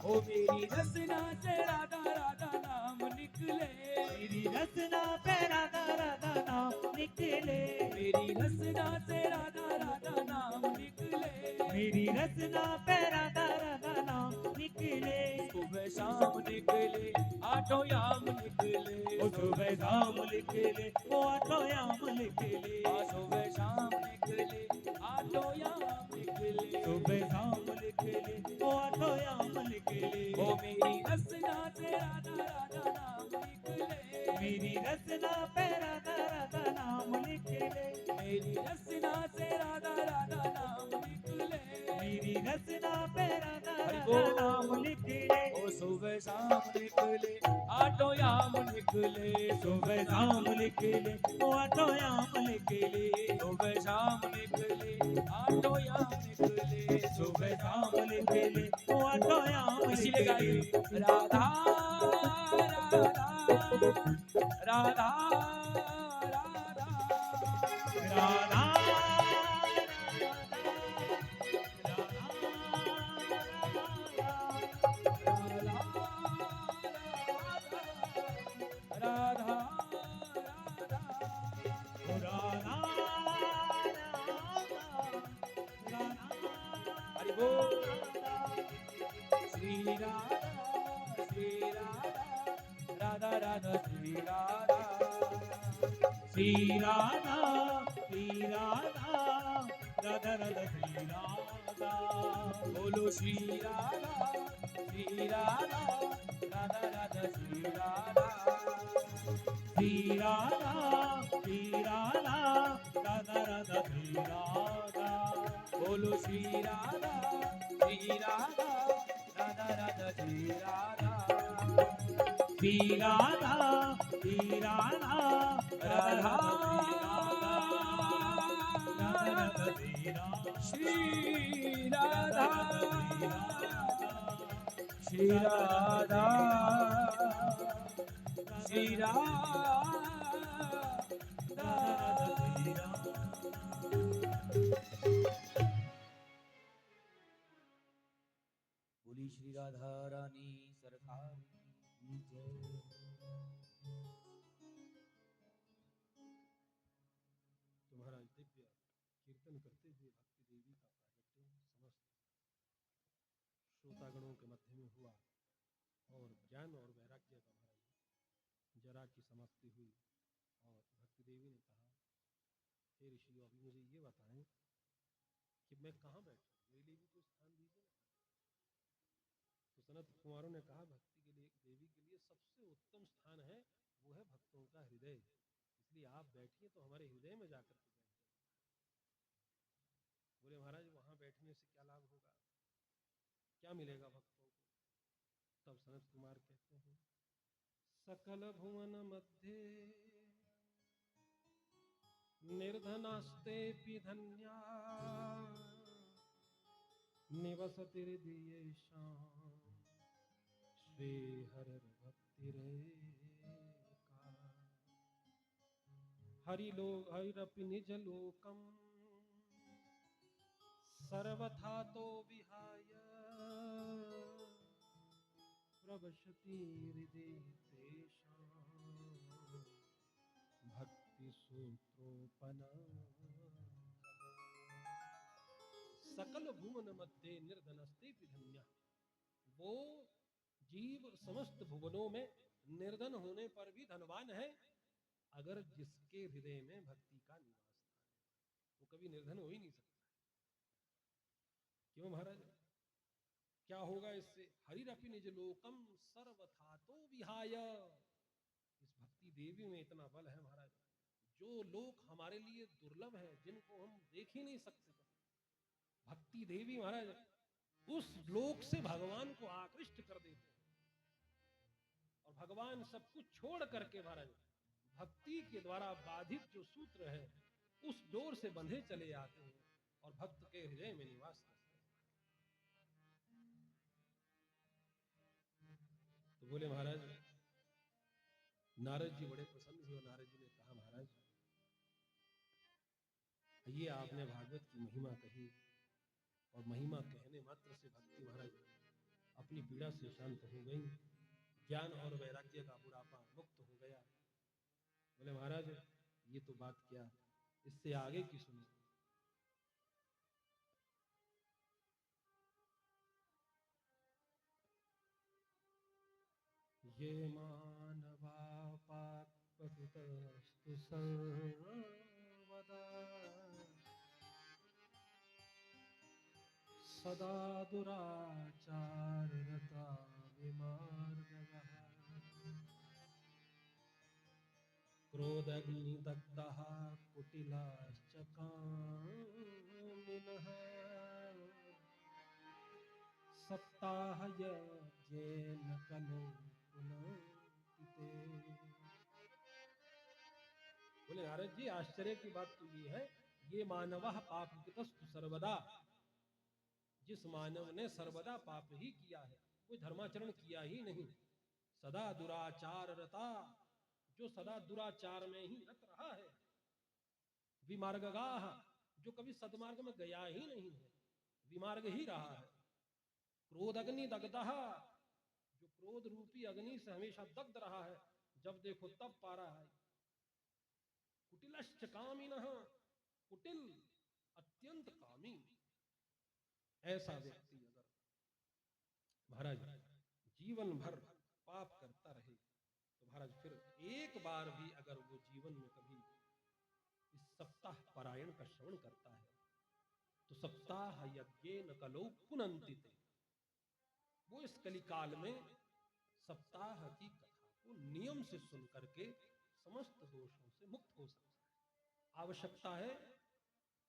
ओ मेरी रसना से राधा राधा नाम निकले, मेरी रचना पे राधा राधा नाम निकले, मेरी रसना से राधा राधा नाम निकले, मेरी रचना पे राधा राधा नाम निकले, सुबह शाम निकले आठों याम निकले, ओ सुबह शाम निकले, ओ आठों याम निकले, सुबह शाम निकले आठों याम निकले, सुबह शाम निकले, ओ आठों याम निकले, ओ मेरी रसना से राधा राधा नाम निकले, मेरी रचना पे राधा राधा नाम निकले, मेरी रसना से राधा राधा नाम निकले, मेरी रचना पे राधा हरि राधा बोल। नाम निकले, ओ सुबह शाम निकले आठों याम निकले, सुबह शाम निकले, ओ आठों याम निकले, सुबह शाम निकले आठों याम निकले, सुबह शाम निकले, ओ आठों याम इसीलिए गाइए। निकले, राधा राधा राधा राधा राधा राधा राधा हरि बोल। श्री राधा राधा राधा श्री राधा, श्री राधा श्री राधा राधा राधा श्री राधा, बोलो श्री राधा राधा राधा श्री राधा, श्री राधा श्री राधा राधा राधा श्री राधा, बोलो श्री राधा राधा राधा श्री राधा, श्री राधा श्री राधा राधा राधा श्री राधा, श्री राधा श्री राधा श्री बोली श्री राधा रानी सरकार की जय। तुम्हारा दिव्य कीर्तन करते हुए भक्ति देवी का प्रागट्य समस्त श्रोतागणों के मध्य में हुआ और ज्ञान और वैराग्य का हमारा जरा की समाप्ति हुई और भक्ति देवी ने कहा, हे ऋषियों, अभी मुझे ये बताएं कि मैं कहाँ बैठूं, मेरे लिए भी कोई स्थान दीजिए ना। तो सनत कुमारों ने कहा, भक्ति के लिए देवी के लिए सबसे उत्तम स्थान है वो है भक्तों का हृदय, इसलिए आप बैठिए तो हमारे हृदय में जाकर के बैठ जाइए। बोले महाराज, वहां बैठने से क्या लाभ होगा? क्या मिलेगा भक्तों को? तब सनत कुमार कहते हैं, सकल भुवन मध्य निर्धनास्ते धन्या निवसति हृदयेषां श्री हरिरपि निज लोकम सर्वथा तो विहाय प्रवशति हृदय तेषां भक्ति सूत्रोपना। सकल भुवन मध्य निर्धनस्ते धन्या, वो जीव समस्त भुवनों में निर्धन होने पर भी धनवान है अगर जिसके हृदय में भक्ति का निवास स्थान है। वो कभी निर्धन हो ही नहीं सकता। क्यों महाराज? क्या होगा इससे? हरिरपि निज लोकम सर्वथा तो विहाय। इस भक्ति देवी में इतना बल है महाराज, जो लोक हमारे लिए दुर्लभ है, जिनको हम देख ही नहीं सकते, भक्ति देवी महाराज उस लोक से भगवान को आकृष्ट कर देते हैं। और भगवान सब कुछ छोड़ करके महाराज भक्ति के द्वारा बाधित जो सूत्र है उस डोर से बंधे चले आते हैं और भक्त के हृदय में निवास करते हैं। तो बोले महाराज, नारद जी बड़े प्रसन्न हुए। नारद जी ने कहा, महाराज ये आपने भागवत की महिमा कही और महिमा कहने मात्र से भक्ति महाराज अपनी पीड़ा से शांत हो गई, ज्ञान और वैराग्य का बुढ़ापा मुक्त हो गया। बोले महाराज ये तो बात क्या, इससे आगे की सुनिए। ये मानवा पापकृतस्तु सर्वदा सदा दुराचाररता विमार्गः क्रोधग्निदग्धः कुटिलाश्च कामिनः सप्ताहयज्ञेन कलो पुनन्तिते। बोले नारद जी आश्चर्य की बात तो ये है, ये मानवः पापकृतस्तु सर्वदा, जिस मानव ने सर्वदा पाप ही किया है, कोई धर्माचरण किया ही नहीं, सदा दुराचार रता, जो सदा दुराचार में ही रत रहा है, विमार्गगाः, जो कभी सदमार्ग में गया ही नहीं है, विमार्ग ही रहा है, क्रोध अग्नि दग्धः, जो क्रोध रूपी अग्नि से हमेशा दग्ध रहा है, जब देखो तब पा रहा है, कुटिलश्च कामिनः, कुटिल अत्यंत कामी, ऐसा व्यक्ति अगर महाराज जीवन भर पाप करता रहे तो महाराज फिर एक बार भी अगर वो जीवन में कभी इस सप्ताह पारायण का श्रवण करता है तो सप्ताह यज्ञेन कलो पुनन्तिते, वो इस कलिकाल में सप्ताह की कथा को नियम से सुन करके समस्त दोषों से मुक्त हो सकता है। आवश्यकता है,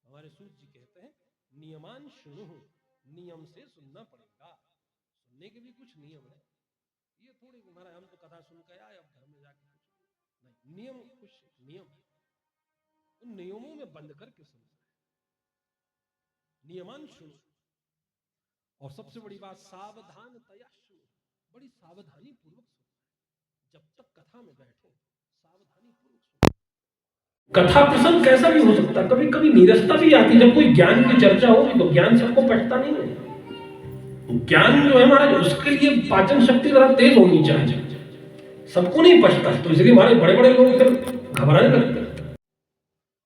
हमारे सूत जी कहते हैं, नियमान शुणु, नियम से सुनना पड़ेगा। सुनने के भी कुछ नियम है, ये थोड़ी हमारा हम तो कथा सुन के आए अब घर में जाके कुछ नहीं, नियम कुछ नियम है, उन नियमों में बंद करके सुनना है, नियमान शुणु। और सबसे बड़ी बात सावधान तया शुणु, बड़ी सावधानी पूर्वक सुनना है। जब तक कथा में बैठे सावधानी पूर्वक सुनना। कथा प्रसंग कैसा भी हो सकता, कभी कभी नीरसता भी आती, जब कोई ज्ञान की चर्चा होगी तो ज्ञान सबको पटता नहीं है, ज्ञान जो है महाराज उसके लिए पाचन शक्ति जरा तेज होनी चाहिए, सबको नहीं पचता, तो इसलिए हमारे बड़े बड़े लोग फिर घबराने लगते हैं।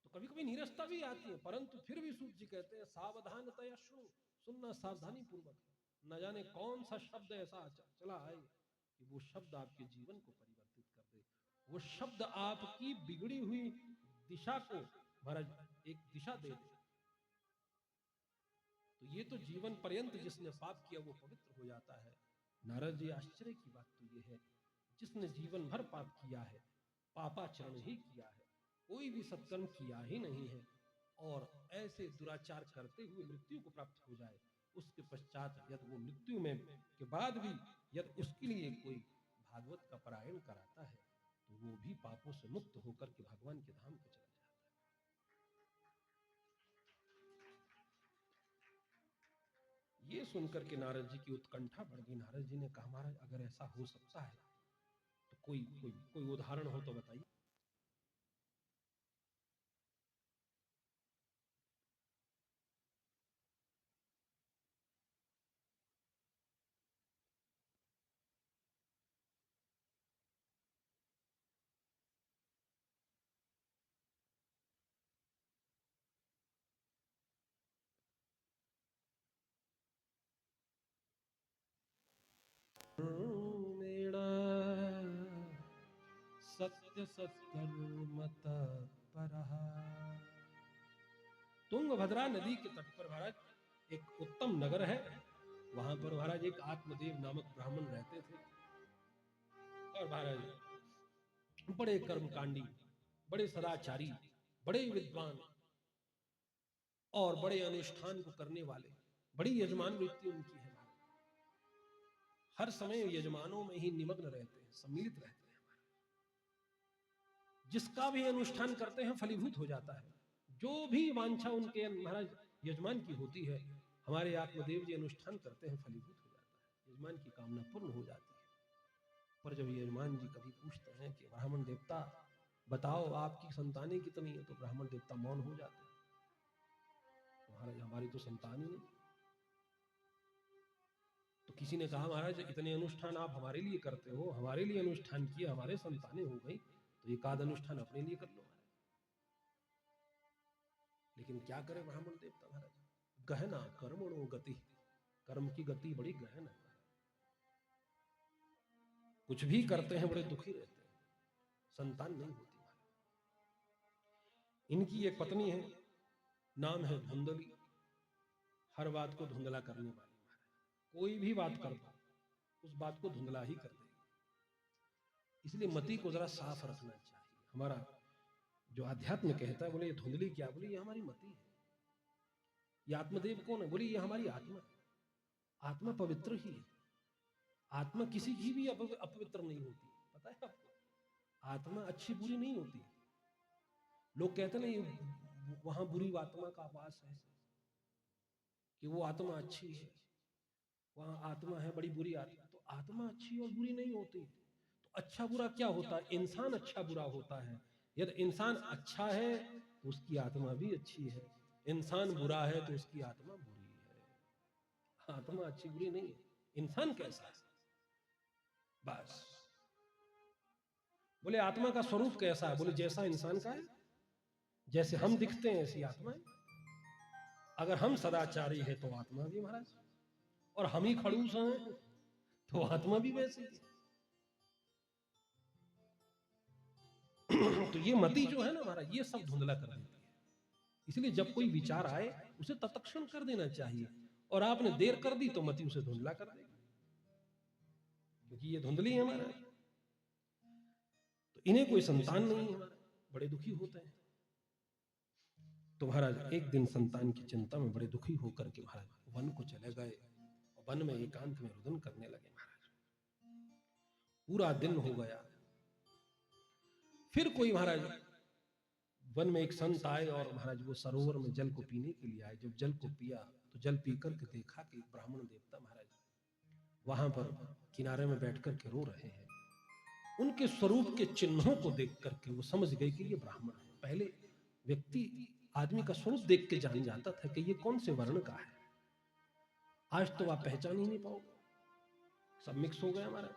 तो कभी कभी नीरसता भी आती है, परंतु फिर भी सूत जी कहते हैं सावधानतया शुणु, सुनना सावधानी पूर्वक, न जाने कौन सा शब्द ऐसा चला है कि वो शब्द आपके जीवन को परिवर्तित कर दे, वो शब्द आपकी बिगड़ी हुई दिशा को महाराज एक दिशा दे दे। तो ये तो जीवन पर्यंत जिसने पाप किया वो पवित्र हो जाता है। नारद जी आश्चर्य की बात तो ये है, जिसने जीवन भर पाप किया है, पापाचरण ही किया है, कोई भी सत्कर्म किया ही नहीं है, और ऐसे दुराचार करते हुए मृत्यु को प्राप्त हो जाए, उसके पश्चात यदि वो मृत्यु में के बाद भी यदि उसके लिए कोई भागवत का पारायण कराता है तो वो भी पापों से मुक्त होकर के भगवान के धाम को चला जाता है। ये सुनकर के नारद जी की उत्कंठा बढ़ गई। नारद जी ने कहा महाराज अगर ऐसा हो सकता है तो कोई कोई कोई उदाहरण हो तो बताइए। मेरा सत्य सत्कर्मत परहा। तुंगभद्रा नदी के तट पर महाराज एक उत्तम नगर है। वहां पर महाराज एक आत्मदेव नामक ब्राह्मण रहते थे और महाराज बड़े कर्मकांडी, बड़े सदाचारी, बड़े विद्वान और बड़े अनुष्ठान को करने वाले, बड़ी यजमान वृत्ति उनकी है। हर समय यजमानों में ही निमग्न रहते हैं, सम्मिलित रहते हैं। जिसका भी अनुष्ठान करते हैं फलीभूत हो जाता है। जो भी वांछा उनके महाराज यजमान की होती है, हमारे आत्मदेव जी अनुष्ठान करते हैं फलीभूत हो जाता है, यजमान की कामना पूर्ण हो जाती है। पर जब यजमान जी कभी पूछते हैं कि ब्राह्मण देवता बताओ आपकी संतानें कितनी है, तो ब्राह्मण देवता मौन हो जाते हैं। महाराज हमारी तो संतान ही नहीं। तो किसी ने कहा महाराज इतने अनुष्ठान आप हमारे लिए करते हो, हमारे लिए अनुष्ठान किए, हमारे संतानें हो गई, तो एक आध अनुष्ठान अपने लिए कर लो महाराज। लेकिन क्या करे ब्राह्मण देवता महाराज, गहना कर्मणो गति, कर्म की गति बड़ी गहन है। कुछ भी करते हैं बड़े दुखी रहते हैं, संतान नहीं होती महाराज। इनकी एक पत्नी है, नाम है धुंधली, हर बात को धुंधला करने वाली महाराज। कोई भी बात कर दो उस बात को धुंधला ही कर देगी। इसलिए मति को जरा साफ रखना चाहिए। हमारा जो अध्यात्म कहता है, बोले ये धुंधली क्या, बोले ये हमारी मति है। ये आत्मदेव कौन है, बोले ये हमारी आत्मा। आत्मा पवित्र ही है। आत्मा किसी की भी अपवित्र नहीं होती, पता है आपको। आत्मा अच्छी बुरी नहीं होती। लोग कहते नहीं वहां बुरी आत्मा का वास है, कि वो आत्मा अच्छी है, वहां आत्मा है बड़ी बुरी आत्मा। तो आत्मा अच्छी और बुरी नहीं होती। तो अच्छा बुरा क्या होता है, इंसान अच्छा बुरा होता है। यदि इंसान अच्छा है तो उसकी आत्मा भी अच्छी है, इंसान बुरा है तो उसकी आत्मा बुरी है। आत्मा अच्छी बुरी नहीं है, इंसान कैसा है बस। बोले आत्मा का स्वरूप कैसा है, बोले जैसा इंसान का है, जैसे हम दिखते हैं ऐसी आत्मा है। अगर हम सदाचारी है तो आत्मा भी महाराज, और हम ही खड़ूस हैं तो आत्मा भी वैसी है। तो ये मति जो है ना महाराज, ये सब धुंधला कर देती है। इसलिए जब कोई विचार आए उसे तत्क्षण कर देना चाहिए, और आपने देर कर दी तो मति उसे धुंधला कर देगी, क्योंकि ये धुंधली है महाराज। तो इन्हें कोई संतान नहीं है, बड़े दुखी होते हैं। तो महाराज एक दिन संतान की चिंता में बड़े दुखी होकर के महाराज वन को चले गए, और वन में एकांत में रुदन करने लगे महाराज। पूरा दिन हो गया। फिर कोई महाराज वन में एक संत आए, और महाराज वो सरोवर में जल को पीने के लिए आए। जब जल को पिया तो जल पीकर के देखा कि ब्राह्मण देवता महाराज वहां पर किनारे में बैठ करके रो रहे हैं। उनके स्वरूप के चिन्हों को देख करके वो समझ गए कि ये ब्राह्मण है। पहले व्यक्ति आदमी का स्वरूप देख के जान जाता था कि ये कौन से वर्ण का है। आज तो आप पहचान ही नहीं पाओगे, सब मिक्स हो गया हमारा।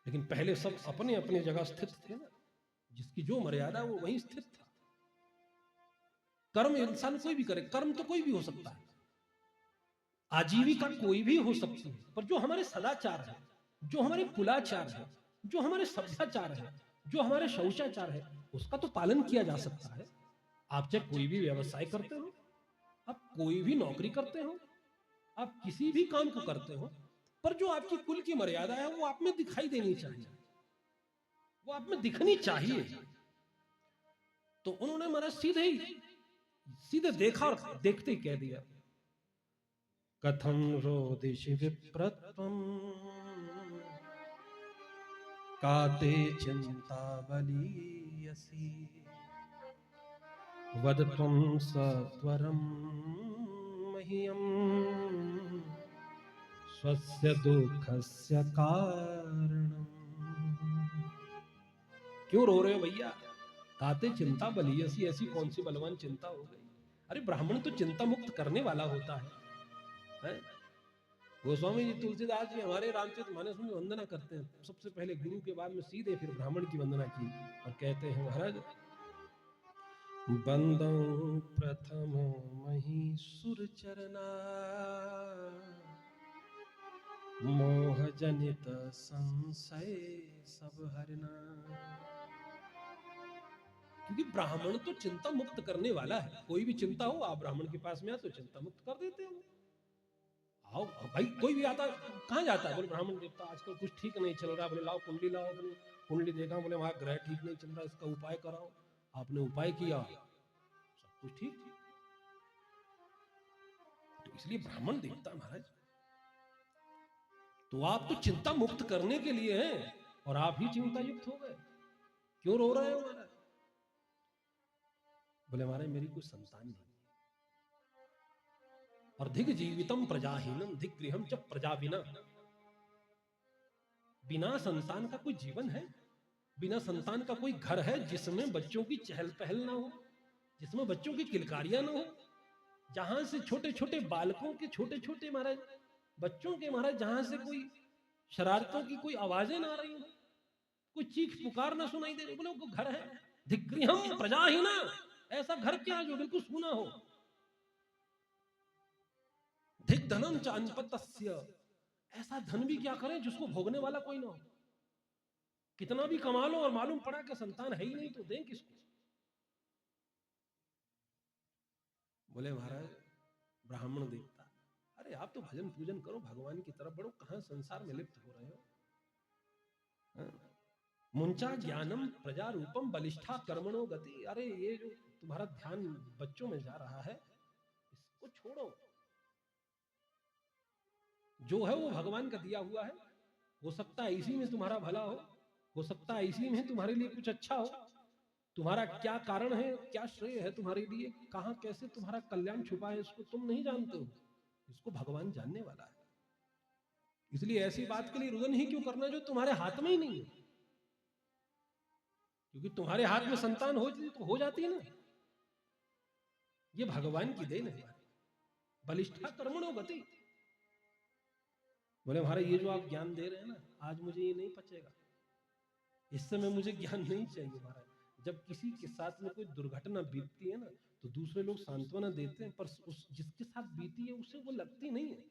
लेकिन पहले सब अपने अपने जगह स्थित थे ना, जिसकी जो मर्यादा वो वहीं स्थित था। कर्म इंसान कोई भी करे, कर्म तो कोई भी हो सकता है, आजीविका कोई भी हो सकती है, पर जो हमारे सदाचार है, जो हमारे कुलाचार है, जो हमारे सभ्याचार है, जो हमारे शौचाचार है, उसका तो पालन किया जा सकता है। आप चाहे कोई भी व्यवसाय करते हो, आप कोई भी नौकरी करते हो, आप किसी भी काम को करते हो, पर जो आपकी कुल की मर्यादा है वो आप में दिखाई देनी चाहिए, वो आप में दिखनी चाहिए। तो उन्होंने मेरा सीधे देखा और देखते ही कह दिया कथं रोदिषि विप्रत्वं का ते चिंता बलीयसी वद त्वं सत्वरं मह्यं स्वस्य दुःखस्य कारणम्। क्यों रो रहे हो भैया? काते चिंता बलीयसी, ऐसी कौन सी बलवान चिंता हो गई? अरे ब्राह्मण तो चिंता मुक्त करने वाला होता है? गोस्वामी जी तुलसीदास जी हमारे रामचरितमानस में वंदना करते हैं, सबसे पहले गुरु के बाद में सीधे फिर ब्राह्मण की वंदना की और कहते हैं महाराज, बंदौ प्रथम मही सुर चरना मोह जनित संशय सब हरना। क्योंकि ब्राह्मण तो चिंता मुक्त करने वाला है, कोई भी चिंता हो आप ब्राह्मण के पास में आ तो चिंता मुक्त कर देते हैं। आओ भाई, कोई भी आता कहाँ जाता है? बोले ब्राह्मण देवता आजकल कुछ ठीक नहीं चल रहा, बोले लाओ कुंडली लाओ, अपनी कुंडली देखा, बोले वहां ग्रह ठीक नहीं चल रहा, इसका उपाय कराओ। आपने उपाय किया, सब कुछ ठीक। तो इसलिए ब्राह्मण देवता महाराज, तो आप तो चिंता मुक्त करने के लिए हैं और आप ही चिंता युक्त हो गए। क्यों रो रहे हो महाराज? बोले महाराज मेरी कोई संतान नहीं और धिक जीवितम प्रजाहीनम धिक गृहम च प्रजा बिना। बिना संतान का कोई जीवन है? बिना संतान का कोई घर है जिसमें बच्चों की चहल पहल ना हो, जिसमें बच्चों की किलकारियां ना हो, जहां से छोटे छोटे बालकों के छोटे छोटे महाराज बच्चों के महाराज जहां से कोई शरारतों की कोई आवाजें ना आ रही हो, कोई चीख पुकार ना सुनाई दे रही, बोले वो घर है? धिगृहम प्रजाहीना, ऐसा घर क्या जो बिल्कुल सूना हो। धिक धनम च अनपतस्य, ऐसा धन भी क्या करें जिसको भोगने वाला कोई ना हो। कितना भी कमा लो और मालूम पड़ा कि संतान है ही नहीं तो दें किसको? बोले महाराज ब्राह्मण देवता, अरे आप तो भजन पूजन करो, भगवान की तरफ बढ़ो, कहां संसार में लिप्त हो रहे हो? मुंचा ज्ञानम प्रजा रूपम बलिष्ठा कर्मणो गति। अरे ये जो तुम्हारा ध्यान बच्चों में जा रहा है, इसको छोड़ो। जो है वो भगवान का दिया हुआ है, हो सकता है इसी में तुम्हारा भला हो सकता है इसी में तुम्हारे लिए कुछ अच्छा हो। तुम्हारा क्या कारण है, क्या श्रेय है तुम्हारे लिए, कहां कैसे तुम्हारा कल्याण छुपा है, इसको तुम नहीं जानते हो, इसको भगवान जानने वाला है। इसलिए ऐसी बात के लिए रुदन ही क्यों करना जो तुम्हारे हाथ में ही नहीं है। क्योंकि तुम्हारे हाथ में संतान हो जाती है ना, ये भगवान की देन है। बलिष्ठा कर्मणो गति। बोले महाराज ये जो आप ज्ञान दे रहे हैं ना, आज मुझे ये नहीं पचेगा, इस समय मुझे ज्ञान नहीं चाहिए महाराज। जब किसी के साथ में कोई दुर्घटना बीतती है ना, तो दूसरे लोग सांत्वना देते हैं, पर उस जिसके साथ बीती है उसे वो लगती नहीं है।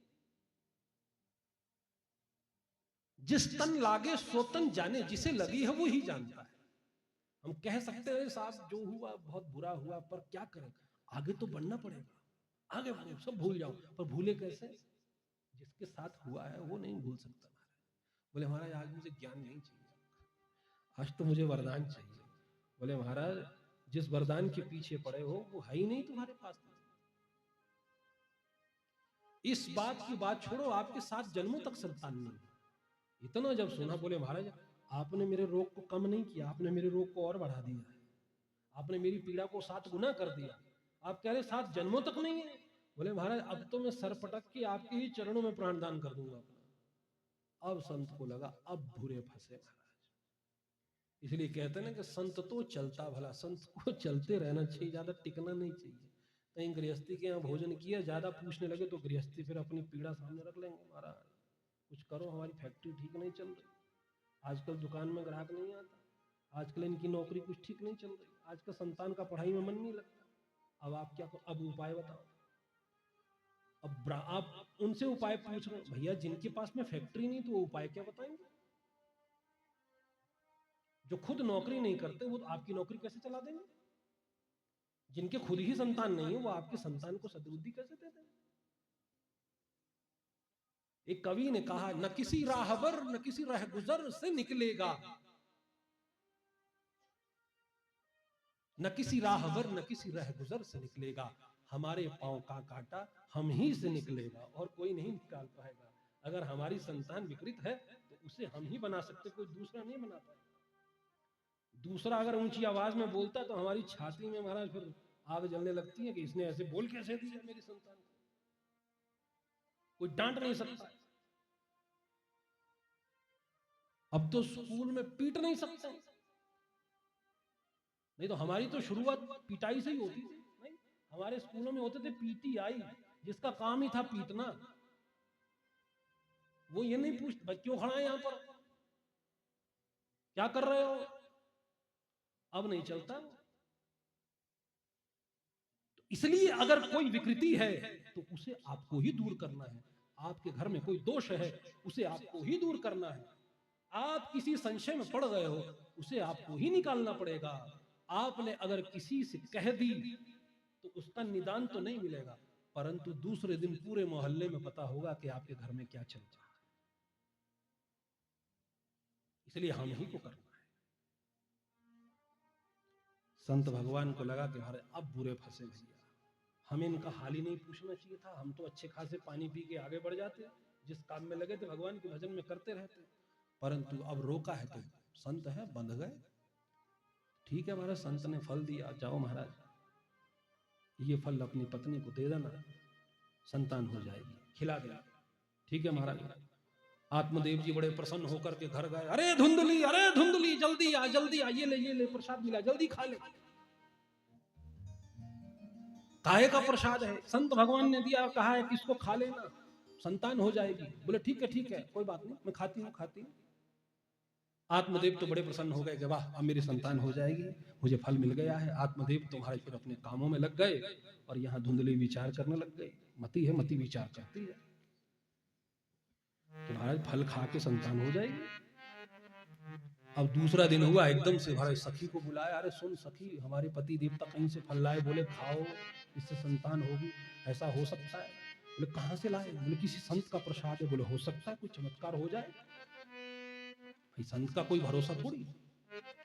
जिस तन लागे सो तन जाने, जिसे लगी है वो ही जानता है। हम कह सकते हैं साहब जो हुआ बहुत बुरा हुआ, पर क्या करें, आगे तो बढ़ना पड़ेगा, आगे बढ़ो, सब भूल जाओ। पर भूले कैसे? जिसके साथ हुआ है वो नहीं भूल सकता महाराज। बोले महाराज आज मुझे ज्ञान नहीं चाहिए, आज तो मुझे वरदान चाहिए। बोले महाराज जिस वरदान के पीछे पड़े हो वो है ही नहीं तुम्हारे पास। इस बात की बात छोड़ो, आपके 7 जन्मों तक संतान नहीं। इतना जब सुना, बोले महाराज आपने मेरे रोग को कम नहीं किया, आपने मेरे रोग को और बढ़ा दिया, आपने मेरी पीड़ा को 7 गुना कर दिया। आप कह रहे 7 जन्मों तक नहीं है। बोले महाराज अब तो मैं सर पटक के आपके ही चरणों में प्राणदान कर दूंगा अपना। अब संत को लगा अब भूरे फंसे महाराज। इसलिए कहते हैं ना कि संत तो चलता भला, संत को चलते रहना चाहिए, ज्यादा टिकना नहीं चाहिए। कहीं गृहस्थी के यहाँ भोजन किया, ज्यादा पूछने लगे तो गृहस्थी फिर अपनी पीड़ा सामने रख लेंगे, महाराज कुछ करो, हमारी फैक्ट्री ठीक नहीं चल रही, आजकल दुकान में ग्राहक नहीं आता, आजकल इनकी नौकरी कुछ ठीक नहीं चल रही, आजकल संतान का पढ़ाई में मन नहीं लगता। अब आप क्या करो, अब उपाय बताओ। अब आप उनसे उपाय पूछ रहे हो, भैया जिनके पास में फैक्ट्री नहीं तो वो उपाय क्या बताएंगे? जो खुद नौकरी नहीं करते वो आपकी नौकरी कैसे चला देंगे? जिनके खुद ही संतान नहीं है वो आपके संतान को सद्बुद्धि कैसे दे देंगे? एक कवि ने कहा, न किसी राहबर न किसी रहगुजर से निकलेगा, न किसी राहबर न किसी रहगुजर से निकलेगा, हमारे पांव का कांटा हम ही से निकलेगा और कोई नहीं निकाल पाएगा। अगर हमारी संतान विकृत है तो उसे हम ही बना सकते, कोई दूसरा नहीं बना पाएगा। दूसरा अगर ऊंची आवाज में बोलता तो हमारी छाती में महाराज फिर आग जलने लगती है कि इसने ऐसे बोल कैसे दिया मेरी संतान को, कोई डांट नहीं सकता। अब तो स्कूल में पीट नहीं सकते, नहीं तो हमारी तो शुरुआत पिटाई से ही होती थी। नहीं, हमारे स्कूलों में होते थे पीटीआई, जिसका काम ही था पीटना। वो ये नहीं पूछता क्यों खड़ा है यहां पर, क्या कर रहे हो। अब नहीं चलता। तो इसलिए अगर कोई विकृति है तो उसे आपको ही दूर करना है। आपके घर में कोई दोष है उसे आपको ही दूर करना है। आप किसी संशय में पड़ गए हो उसे आपको ही निकालना पड़ेगा। आपने अगर किसी से कह दी तो उसका निदान तो नहीं मिलेगा, परंतु दूसरे दिन पूरे मोहल्ले में पता होगा कि आपके घर में क्या चल रहा है। इसलिए हम ही को करना है। संत भगवान को लगा कि अरे अब बुरे फंसे भैया, हमें इनका हाल ही नहीं पूछना चाहिए था। हम तो अच्छे खासे पानी पी के आगे बढ़ जाते, जिस काम में लगे थे भगवान के भजन में करते रहते, परंतु अब रोका है तो संत है बंध गए। ठीक है महाराज, संत ने फल दिया, जाओ महाराज ये फल अपनी पत्नी को दे देना, संतान हो जाएगी, खिला देना। ठीक है महाराज। आत्मदेव जी बड़े प्रसन्न होकर के घर गए। अरे धुंधली जल्दी आ, ये ले प्रसाद मिला, जल्दी खा ले। काहे का प्रसाद है, संत भगवान ने दिया, कहा है कि इसको खा लेना, संतान हो जाएगी। बोले ठीक है कोई बात नहीं, मैं खाती हूँ। आत्मदेव तो बड़े प्रसन्न हो गए कि वाह अब मेरी संतान हो जाएगी, मुझे फल मिल गया है। आत्मदेव तुम्हारे फिर अपने कामों में लग गए और यहाँ धुंधली विचार करने लग गई। मती है, मती विचार करती है कि महाराज फल खा के संतान हो जाएगी। अब दूसरा दिन हुआ, एकदम से महाराज सखी को बुलाया। अरे सुन सखी, हमारे पति देवता कहीं से फल लाए, बोले खाओ इससे संतान होगी, ऐसा हो सकता है। बोले कहां से लाए, बोले किसी संत का प्रसाद है। बोले हो सकता है कोई चमत्कार हो जाए, भाई संत का कोई भरोसा थोड़ी,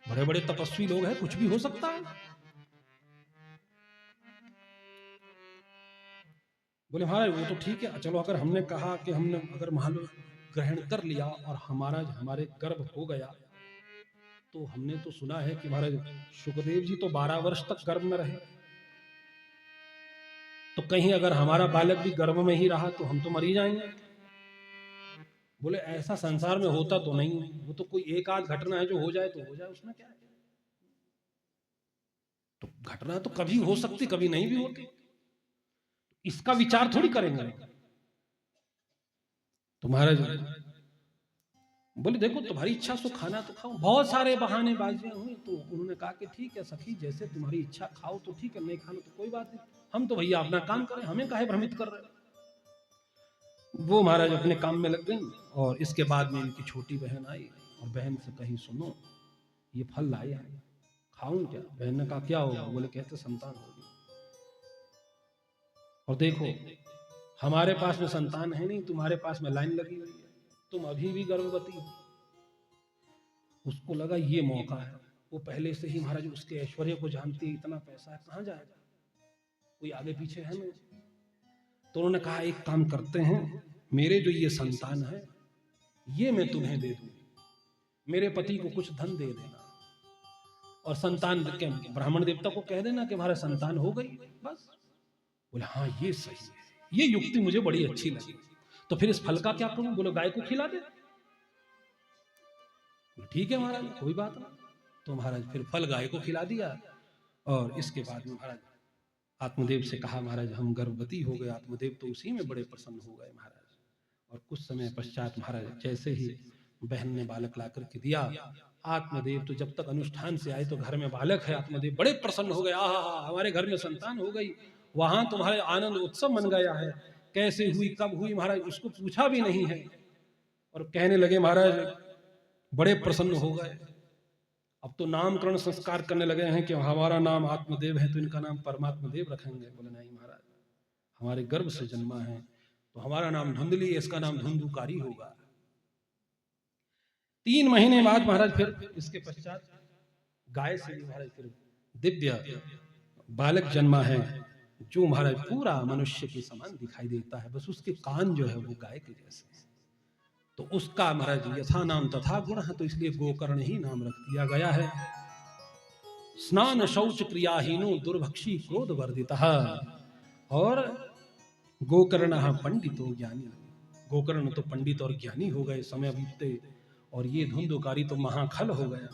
बड़े बड़े तपस्वी लोग हैं, कुछ भी हो सकता है। बोले महाराज वो तो ठीक है, चलो अगर हमने कहा कि हमने अगर मान लो ग्रहण कर लिया और हमारे गर्भ हो गया, तो हमने तो सुना है कि महाराज सुखदेव जी तो 12 वर्ष तक गर्भ में रहे, तो कहीं अगर हमारा बालक भी गर्भ में ही रहा तो हम तो मर ही जाएंगे। बोले ऐसा संसार में होता तो नहीं, वो तो कोई एक आध घटना है, जो हो जाए तो हो जाए, उसमें क्या है। तो घटना तो कभी हो सकती, कभी नहीं भी होती, इसका विचार थोड़ी करेंगे। तो महाराज बोले देखो तुम्हारी इच्छा सो खाना तो खाओ। बहुत सारे बहाने बाजियां हुई, तो उन्होंने कहा कि ठीक है सखी, जैसे तुम्हारी इच्छा, खाओ तो ठीक है, नहीं खाना तो कोई बात नहीं, हम तो भैया अपना काम करें, हमें काहे भ्रमित कर रहे। वो महाराज अपने काम में लग गई। और इसके बाद में इनकी छोटी बहन आई और बहन से कही सुनो ये फल लाया है, खाऊं क्या। बहन ने कहा क्या होगा, बोले कहते संतान होगी। और देखो हमारे पास में संतान है नहीं, तुम्हारे पास में लाइन लगी हुई है, तुम अभी भी गर्भवती हो। उसको लगा ये मौका है, वो पहले से ही महाराज उसके ऐश्वर्य को जानती है, इतना पैसा है कहां जाएगा, कोई आगे पीछे है नहीं। तो उन्होंने कहा एक काम करते हैं, मेरे जो ये संतान है ये मैं तुम्हें दे दूंगी, मेरे पति को कुछ धन दे देना और संतान के ब्राह्मण देवता को कह देना कि हमारा संतान हो गई बस। बोले हाँ ये सही है, ये युक्ति मुझे बड़ी अच्छी लगी। तो फिर इस फल का क्या करूं, बोलो गाय को खिला दे। ठीक है महाराज कोई बात नहीं। तो महाराज फिर फल गाय को खिला दिया। और इसके बाद में महाराज आत्मदेव से कहा महाराज हम गर्भवती हो गए। आत्मदेव तो उसी में बड़े प्रसन्न हो गए महाराज। और कुछ समय पश्चात महाराज जैसे ही बहन ने बालक ला करके दिया, आत्मदेव तो जब तक अनुष्ठान से आए तो घर में बालक है, आत्मदेव बड़े प्रसन्न हो गए, आहा हमारे घर में संतान हो गई। वहां तुम्हारे आनंद उत्सव मन गया है, कैसे हुई कब हुई महाराज उसको पूछा भी नहीं है। और कहने लगे महाराज बड़े प्रसन्न हो गए, अब तो नामकरण संस्कार करने लगे हैं कि हमारा नाम आत्मदेव है तो इनका नाम परमात्मदेव रखेंगे। बोले नहीं महाराज हमारे गर्भ से जन्मा है तो हमारा नाम धुंधली है, इसका नाम धुंधुकारी होगा। 3 महीने बाद महाराज फिर इसके पश्चात गाय से भी महाराज फिर दिव्य बालक जन्मा है, जो महाराज पूरा मनुष्य के समान दिखाई देता है, बस उसके कान जो है वो गाय के जैसे हैं। तो उसका महाराज यथा नाम तथा गुण है, तो इसलिए गोकर्ण ही नाम रख दिया गया है। स्नान शौच क्रियाहीनो दुर्भक्षी क्रोध वर्धितः। और गोकर्ण पंडितो ज्ञानी, गोकर्ण तो पंडित और ज्ञानी हो गए समय बीतते, और ये धुंधुकारी तो महाखल हो गया।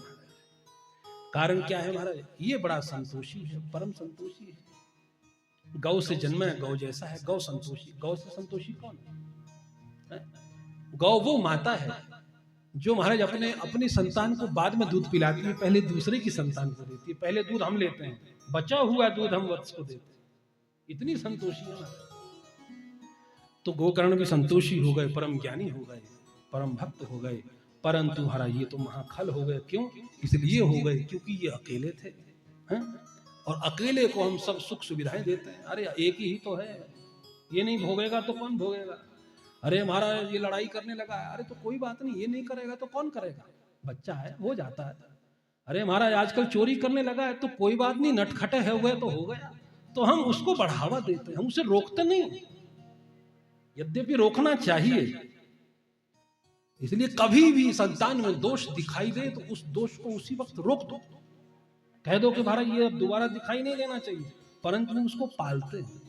कारण क्या है महाराज? ये बड़ा संतोषी है, परम संतोषी है। गौ से जन्मा है, गौ जैसा है, गौ संतोषी। गौ से संतोषी कौन है? गौ वो माता है जो महाराज अपनी संतान को बाद में दूध पिलाती है, पहले दूसरे की संतान को देती है। पहले दूध हम लेते हैं, बचा हुआ दूध हम वत्स को देते हैं। इतनी संतोषी है महाराज। तो गोकर्ण भी संतोषी हो गए, परम ज्ञानी हो गए, परम भक्त हो गए। परंतु महाराज ये तो महाखल हो गए। क्यों? इसलिए हो गए क्योंकि ये अकेले थे, हैं? और अकेले को हम सब सुख सुविधाएं देते हैं। अरे एक ही तो है, ये नहीं भोगेगा तो कौन भोगेगा? अरे महाराज ये लड़ाई करने लगा है, अरे तो कोई बात नहीं, ये नहीं करेगा तो कौन करेगा? बच्चा है, हो जाता है। अरे महाराज आजकल चोरी करने लगा है, तो कोई बात नहीं, नटखटे है हुए तो हो गया। तो हम उसको बढ़ावा देते हैं, हम उसे रोकते नहीं। यद्यपि रोकना चाहिए, इसलिए कभी भी संतान में दोष दिखाई दे तो उस दोष को उसी वक्त रोक दो। कह दो कि महाराज ये अब दोबारा दिखाई नहीं देना चाहिए, परंतु हम उसको पालते हैं,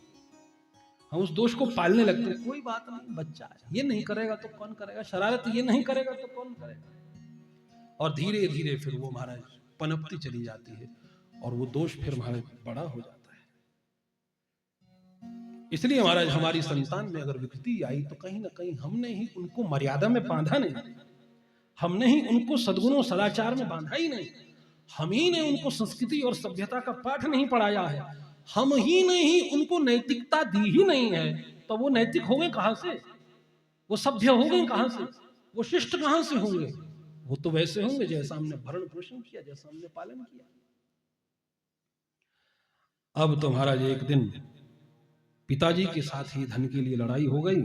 हम उस दोष को पालने लगते हैं। कोई बात नहीं, बच्चा है, ये नहीं करेगा तो कौन करेगा? शरारत ये नहीं करेगा तो कौन करेगा? और धीरे धीरे फिर वो महाराज पनपती चली जाती है, और वो दोष फिर महाराज बड़ा हो जाता है। इसलिए महाराज हमारी संतान में अगर विकृति आई तो कहीं ना कहीं हमने ही उनको मर्यादा में बांधा नहीं, हमने ही उनको सद्गुणों सदाचार में बांधा ही नहीं, हम ही ने उनको संस्कृति और सभ्यता का पाठ नहीं पढ़ाया है, हम ही ने ही उनको नैतिकता दी ही नहीं है। तो वो नैतिक हो गए कहां से? वो सभ्य हो गए कहां से? वो शिष्ट कहां से होंगे? वो तो वैसे होंगे जैसा हमने भरण पोषण किया, जैसा हमने पालन किया। अब तो महाराज एक दिन पिताजी के साथ ही धन के लिए लड़ाई हो गई,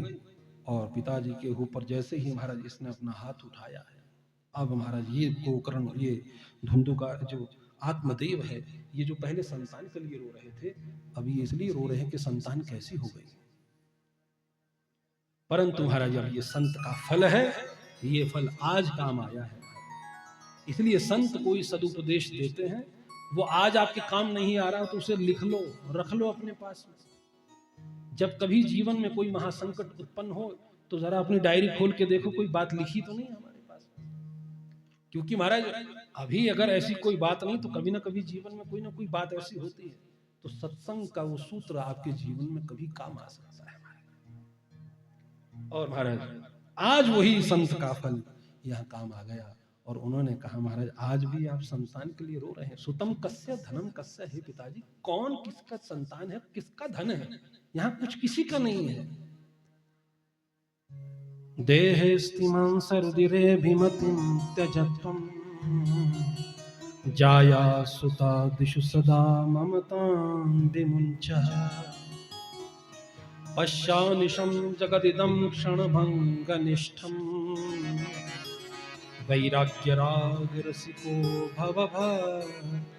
और पिताजी के ऊपर जैसे ही महाराज इसने अपना हाथ उठाया है, अब महाराज ये गोकर्ण, ये धुंधुकार जो आत्मदेव है, ये जो पहले संतान के लिए रो रहे थे, अभी इसलिए रो रहे हैं कि संतान कैसी हो गई। परंतु महाराज अब ये संत का फल है, ये फल आज काम आया है। इसलिए संत कोई सदुपदेश देते हैं, वो आज आपके काम नहीं आ रहा तो उसे लिख लो, रख लो अपने पास में। जब कभी जीवन में कोई महासंकट उत्पन्न हो तो जरा अपनी डायरी खोल के देखो, कोई बात लिखी तो नहीं हमारे पास। क्योंकि महाराज अभी अगर ऐसी कोई बात नहीं तो कभी ना कभी जीवन में कोई ना कोई बात ऐसी होती है, तो सत्संग का वो सूत्र आपके जीवन में कभी काम आ सकता है। और महाराज आज वही संत का फल यहाँ काम आ गया, और उन्होंने कहा महाराज आज भी आप संतान के लिए रो रहे हैं। सुतम कस्य धनम कस्य है पिताजी, कौन किसका संतान है, किसका धन है? यहाँ कुछ किसी का नहीं है। देहेस्तिमां सर्दिरे भिमतिं त्यजत्वं जाया सुता दिशु सदा ममतां विमुञ्चः पश्यानिशं जगदिदं क्षणभङ्गनिष्ठम् वैराग्यरागरसिको भवभक्तिनिष्ठः।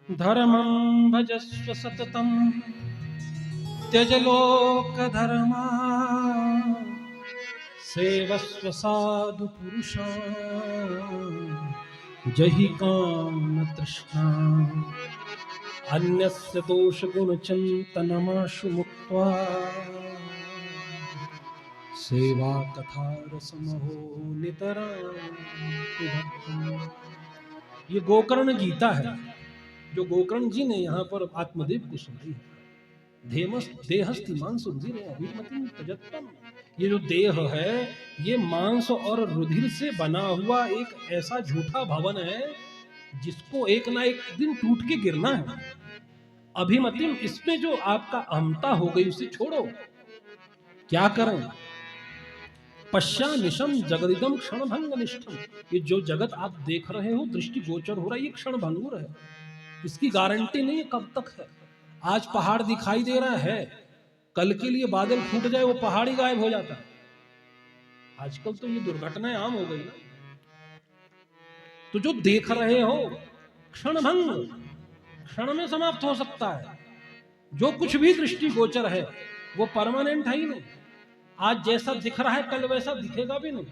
धर्मं भजस्व सततं त्यज लोकधर्मा सेवस्व साधु पुरुषा जहि काम तृष्णा अन्यस्य दोष गुण चिंतनमाशु मुक्त्वा सेवा कथा रसमहो नितरां। ये गोकर्ण गीता है जो गोकर्ण जी ने यहाँ पर आत्मदेव को सुनाई है। देहस्ति मांस रुधिर अभिमतिं त्यजत्वम्, ये जो देह है ये मांस और रुधिर से बना हुआ एक ऐसा झूठा भवन है जिसको एक ना एक दिन टूट के गिरना है। अभिमतिम, इसमें जो आपका अहमता हो गई उसे छोड़ो। क्या करें? पश्यानिशम जगदिदम क्षणभंग निष्ठम, ये जो जगत आप देख रहे हो दृष्टि गोचर हो रहा है, ये क्षण भंगुर है, इसकी गारंटी नहीं है कब तक है। आज पहाड़ दिखाई दे रहा है, कल के लिए बादल फूट जाए वो पहाड़ ही गायब हो जाता है। आजकल तो ये दुर्घटनाएं आम हो गई ना। तो जो देख रहे हो क्षण भंग, क्षण में समाप्त हो सकता है। जो कुछ भी दृष्टि गोचर है वो परमानेंट है ही नहीं। आज जैसा दिख रहा है कल वैसा दिखेगा भी नहीं।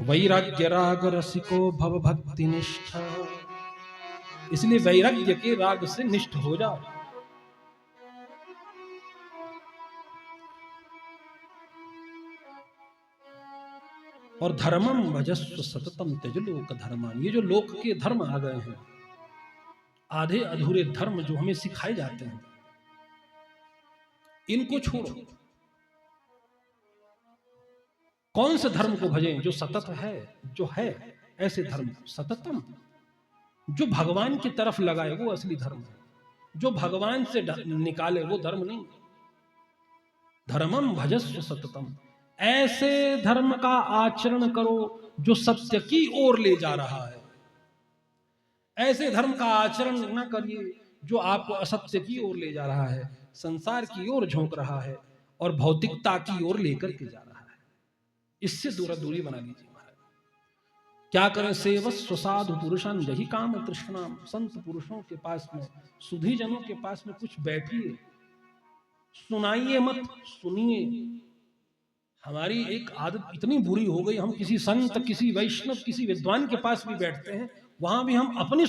वैराग्य राग रसिको भव भक्ति निष्ठा, इसलिए वैराग्य के राग से निष्ठ हो जाओ। और धर्मम भजस्व सततम त्यज लोक धर्मान, ये जो लोक के धर्म आ गए हैं, आधे अधूरे धर्म जो हमें सिखाए जाते हैं, इनको छोड़ो। कौन से धर्म को भजें? जो सतत है, जो है ऐसे धर्म। सततम, जो भगवान की तरफ लगाए वो असली धर्म है। जो भगवान से निकाले वो धर्म नहीं। धर्मम भजस्व सततम, ऐसे धर्म का आचरण करो जो सत्य की ओर ले जा रहा है। ऐसे धर्म का आचरण न करिए जो आपको असत्य की ओर ले जा रहा है, संसार की ओर झोंक रहा है और भौतिकता की ओर लेकर के जा रहा है। इससे दूरी बना लीजिए महाराज। क्या करें? सेवस्व साधु पुरुषान यही काम तृष्णाम। संत पुरुषों के पास में, सुधी जनों के पास में कुछ बैठिए, सुनाइए मत, सुनिए। हमारी एक आदत इतनी बुरी हो गई, हम किसी संत, किसी वैष्णव, किसी विद्वान के पास भी बैठते हैं, वहां भी हम अपनी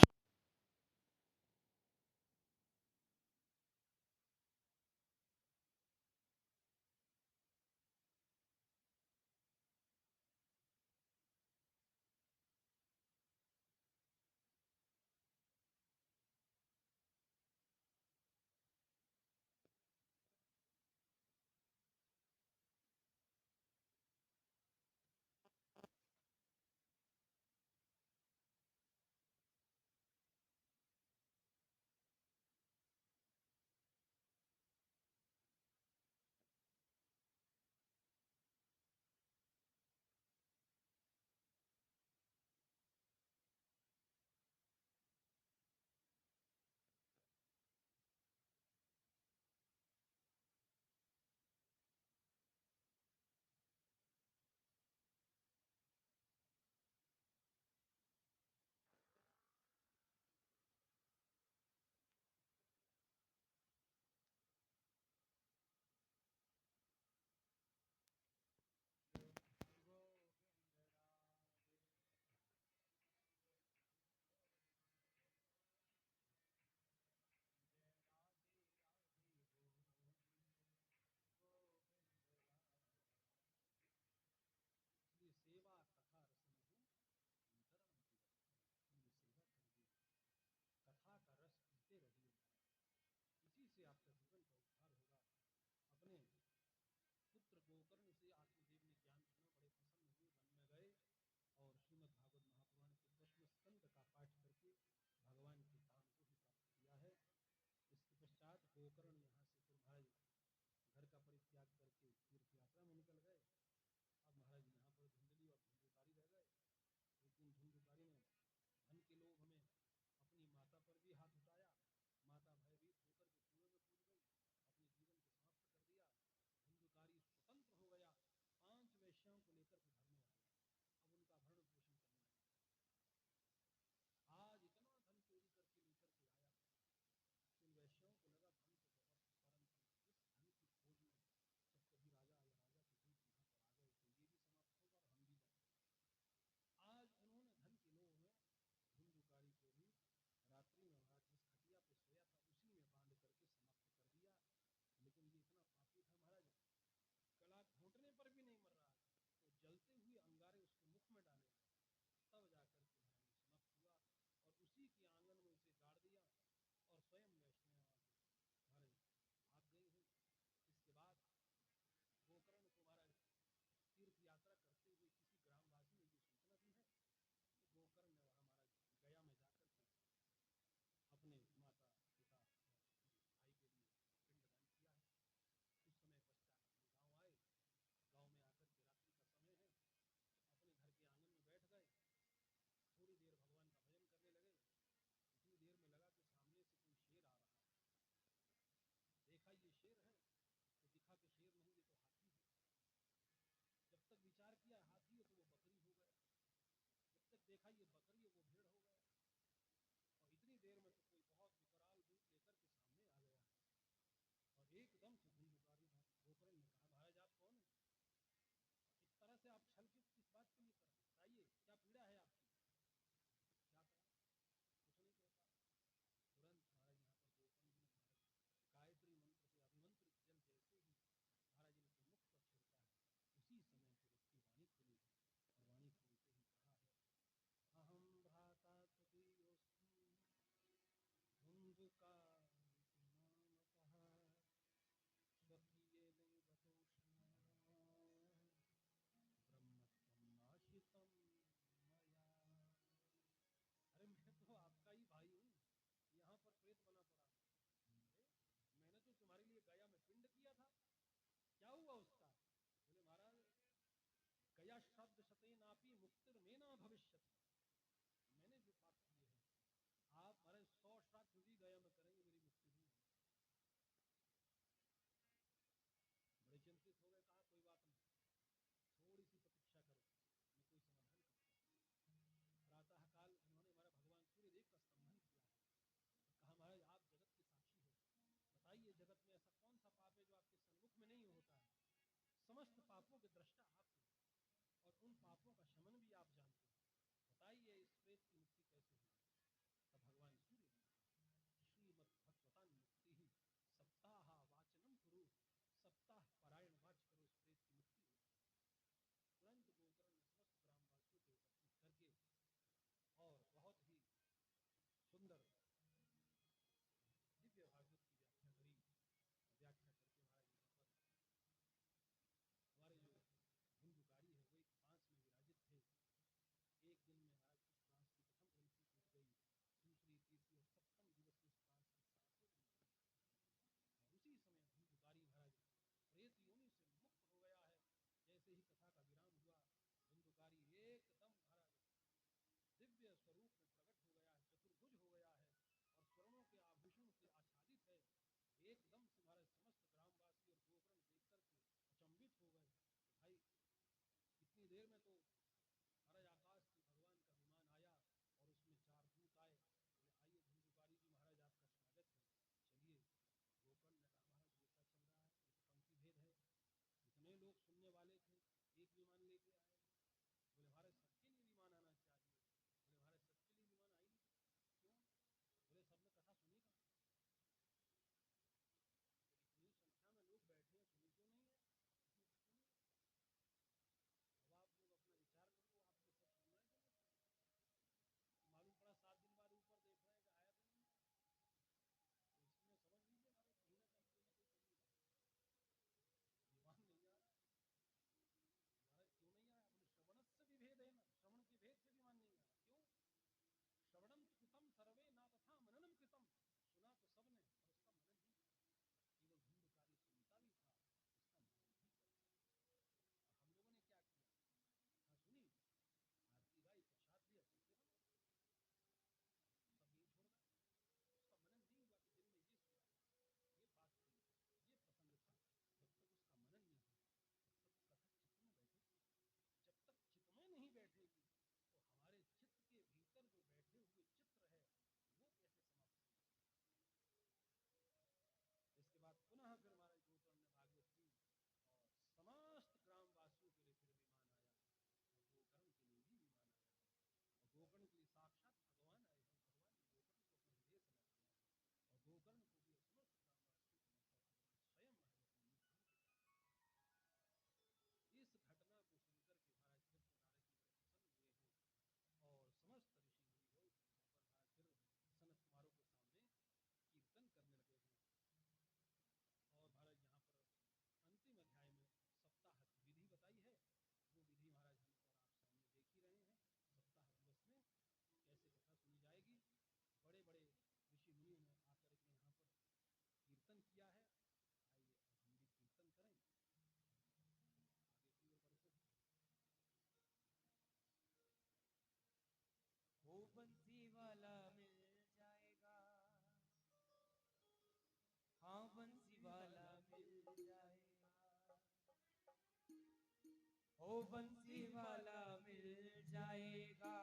ओ बंसी वाला मिल जाएगा,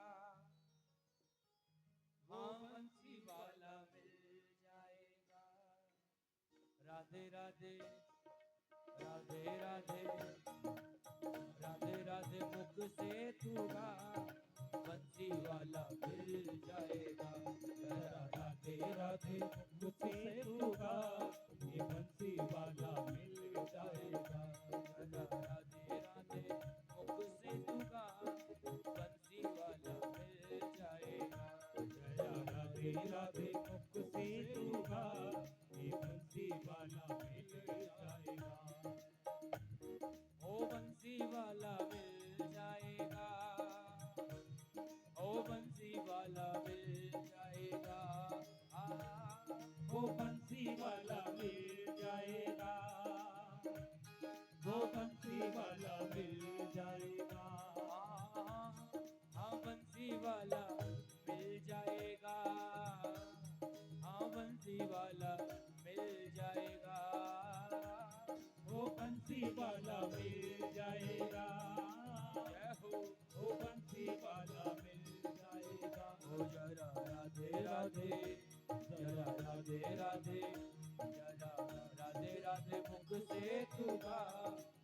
हाँ बंसी वाला मिल जाएगा। राधे राधे राधे राधे राधे राधे मुख से तू गा, बंसी वाला मिल जाएगा। राधे राधे मुख से तू गा, ये बंसी वाला मिल जाएगा। राधे राधे मुख से तू गा, बंसी वाला मिल जाएगा। राधे राधे मुख से तू गा, ये बंसी वाला मिल जाएगा। ओ बंसी वाला मिल जाएगा, ओ बंसी वाला मिल जाएगा। वो बंसी वाला मिल जाएगा, वो बंसी वाला मिल जाएगा। हाँ बंसी वाला मिल जाएगा, हाँ बंसी वाला मिल जाएगा। वो बंसी वाला मिल जाएगा, जय हो वो बंसी वाला मिल जाएगा। ओ जरा राधे राधे, जरा राधे राधे, जरा राधे राधे मुख से तू गा,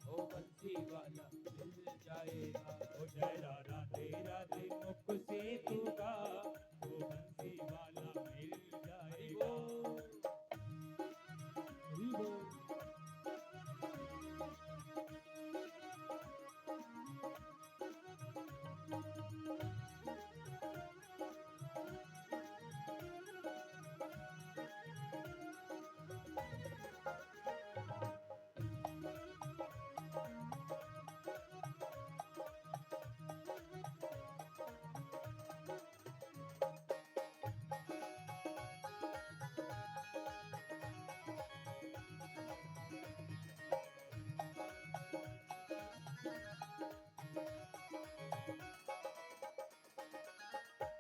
ओ बंसी वाला मिल जाएगा। ओ जरा राधे राधे मुख से तू गा, वो बंसी वाला मिल जाएगा।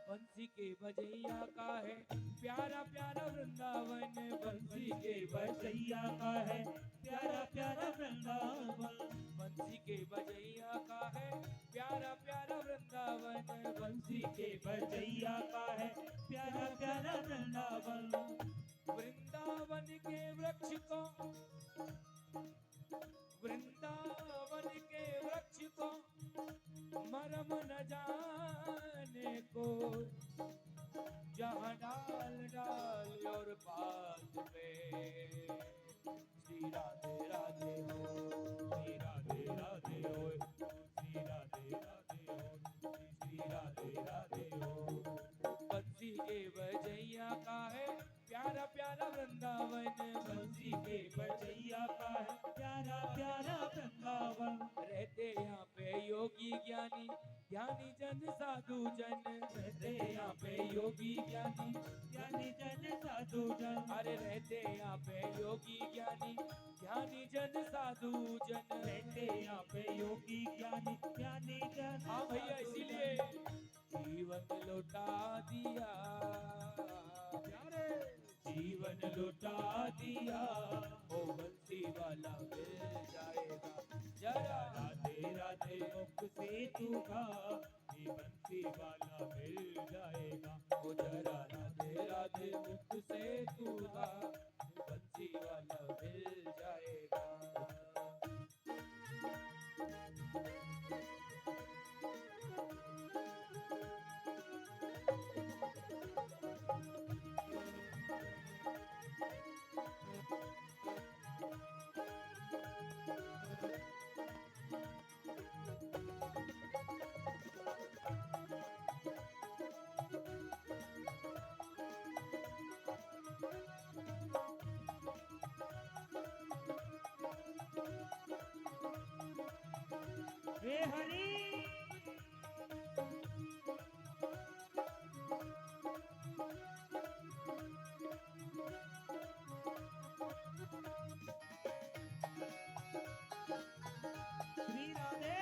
बंसी के बजैया का है प्यारा प्यारा वृंदावन, बंसी के बजैया का है प्यारा प्यारा वृंदावन। बंसी के बजैया का है प्यारा प्यारा वृंदावन। बंसी के बजैया का है प्यारा प्यारा वृंदावन। वृंदावन के वृक्ष को, वृंदावन के वृक्ष को मरम न जाने को, जहाँ डाल डाल और पात पे श्री राधे राधे हो, श्री राधे राधे हो, श्री राधे राधे हो, श्री राधे राधे हो। बंसी के बजैया का है प्यारा प्यारा वृंदावन। बंसी के बजैया का है प्यारा प्यारा वृंदावन। रहते यहाँ पे योगी ज्ञानी, ज्ञानी जन साधु जन, रहते यहाँ पे योगी ज्ञानी, ज्ञानी जन साधु जन। अरे रहते यहाँ पे योगी ज्ञानी, ज्ञानी जन साधु जन। रहते यहाँ पे योगी ज्ञानी, ज्ञानी जन। हाँ भैया, इसीलिए जीवन लौटा दिया, जीवन लौटा दिया, ओ बंसी वाला मिल जाएगा। जरा राधे राधे मुख से तू गा, ये बंसी वाला मिल जाएगा। ओ जरा राधे राधे मुख से तू गा, बंसी वाला मिल जाएगा। हे हरि श्री राधे।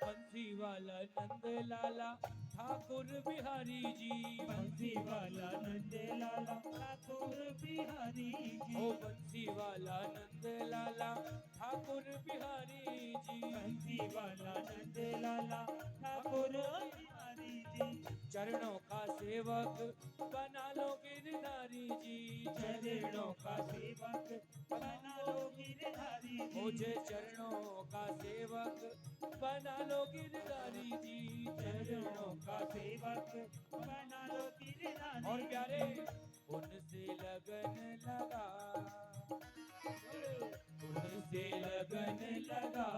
बंसी वाला नंद लाला ठाकुर बिहारी जी। बंसी वाला नंद लाला ठाकुर बिहारी जी। ओ बंसी वाला नंद लाला ठाकुर बिहारी जी। बंसी वाला नंद लाला ठाकुर बिहारी जी। चरणों का सेवक बना लो गिरधारी जी। चरणों का सेवक बना लो गिरधारी जी। मुझे चरणों का सेवक बना लो गिरधारी जी। चरणों का सेवक बना लो गिरधारी। और प्यारे उनसे लगन लगा, उनसे लगन लगा,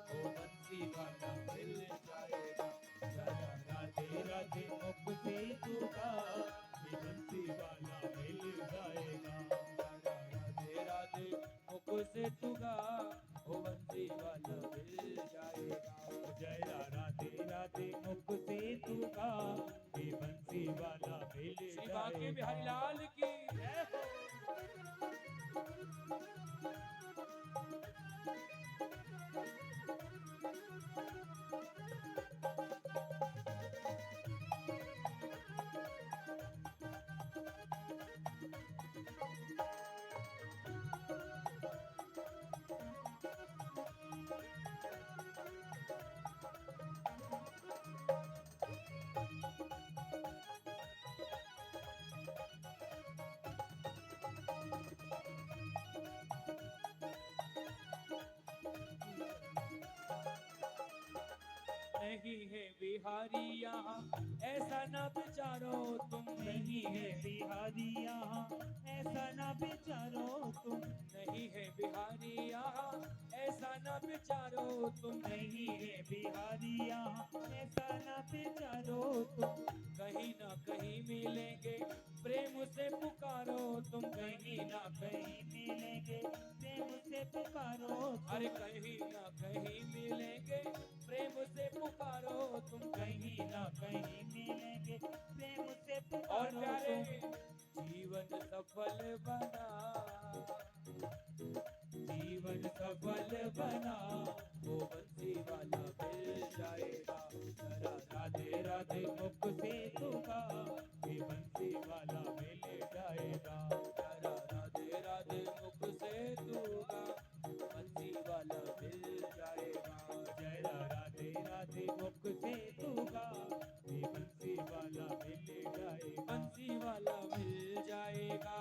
ओ बंसी वाला मिल जाएगा। जरा राधे राधे मुख से तुगा ये बंसी वाला मिल जाएगा। राधे राधे मुख से तुगा ओ बंसी वाला मिल जाएगा। जया राधे राधे मुख से तुगा ये बंसी वाला मिल श्री बांके बिहारी जाएगा। लाल की जय हो। नहीं है बिहारी यहाँ ऐसा ना विचारो तुम। नहीं है बिहारी यहाँ ऐसा ना विचारो तुम। नहीं है बिहारी यहाँ ऐसा ना विचारो तुम। नहीं है बिहारी यहाँ ऐसा ना विचारो तुम। कहीं ना कहीं मिलेंगे प्रेम से पुकारो तुम। कहीं ना कहीं मिलेंगे प्रेम से पुकारो तुम। अरे कहीं ना कहीं मिलेंगे प्रेम से पुकारो तुम। कहीं ना कहीं मिलेंगे प्रेम से और पुकारो प्यारे तुम। जीवन सफल बना, जीवन सफल बना वो बंसी वाला मिल जाएगा। जरा राधे राधे मुख से तुगा ये बंसी वाला मिल जाएगा। जरा राधे राधे मुख से दूंगा बंसी वाला मिल जाएगा। जरा राधे राधे मुख से तुगा ये बंसी वाला मिल जाएगा। बंसी वाला मिल जाएगा,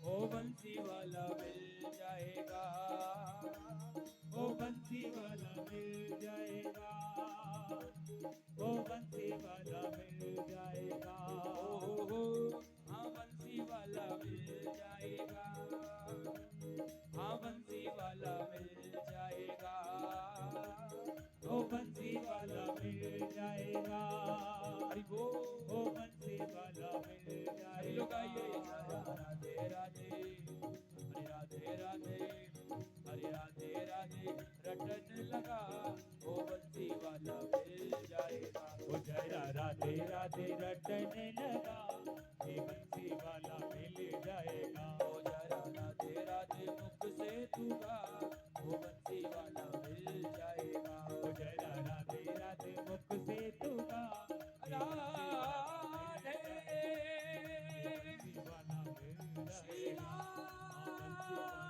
ओ बंसी वाला मिल जाएगा। ओ बंसी वाला मिल जाएगा। ओ बंसी वाला मिल जाएगा। ओ हाँ बंसी वाला मिल जाएगा। हाँ बंसी वाला मिल जाएगा। ओ बंसी वाला मिल जाएगा। हरि बोल। ओ बंसी वाला मिल सभी लोग आइए। जाएगा। राधे राधे हरे राधे राधे हरे राधे राधे रटन लगा ओ बंसी वाला मिल जाएगा। ओ जरा राधे राधे रटने लगा ये बंसी वाला मिल जाएगा। ओ जरा राधे राधे मुख से दूंगा ओ बंसी वाला मिल जाएगा। ओ जरा राधे राधे मुख से तुगा राधे बंसी वाला मिल श्री जाएगा। ओ बंसी वाला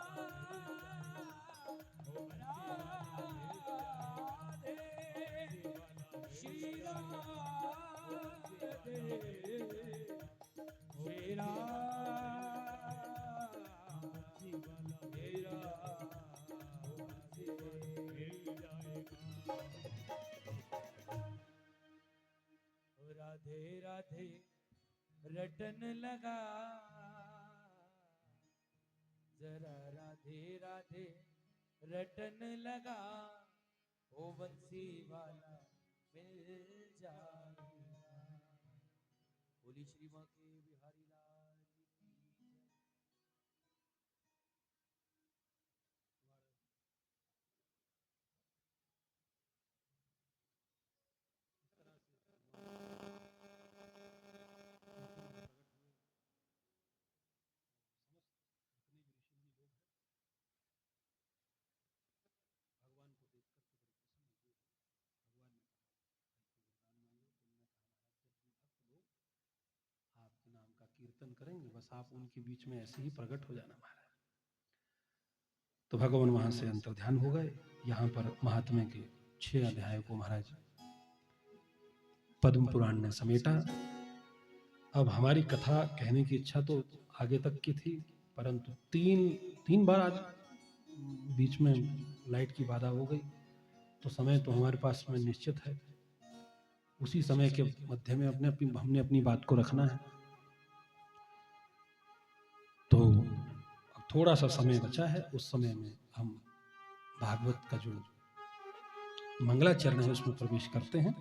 मिल राधे श्री राधे श्री बंसी वाला मेरा मिल जाएगा। राधे राधे रटन लगा जरा राधे राधे रटन लगा ओ बंसी वाला मिल जाएगा। बोली श्री माँ के बिहारी लाल की जय। इस तरह से प्रकट हुए समस्त जितने भी ऋषि मुनि लोग हैं भगवान को देख करके बड़े प्रसन्न हुए हैं। कीर्तन करेंगे, बस आप उनके बीच में ऐसे ही प्रकट हो जाना महाराज। तो भगवान वहां से अंतर्ध्यान हो गए। यहाँ पर महात्म्य के 6 अध्याय को महाराज पद्म पुराण ने समेटा। अब हमारी कथा कहने की इच्छा तो आगे तक की थी, परंतु तीन बार आज बीच में लाइट की बाधा हो गई, तो समय तो हमारे पास में निश्चित है। उसी समय के मध्य में हमने अपनी बात को रखना है। तो अब थोड़ा सा समय बचा है, उस समय में हम भागवत का जो मंगलाचरण है उसमें प्रवेश करते हैं।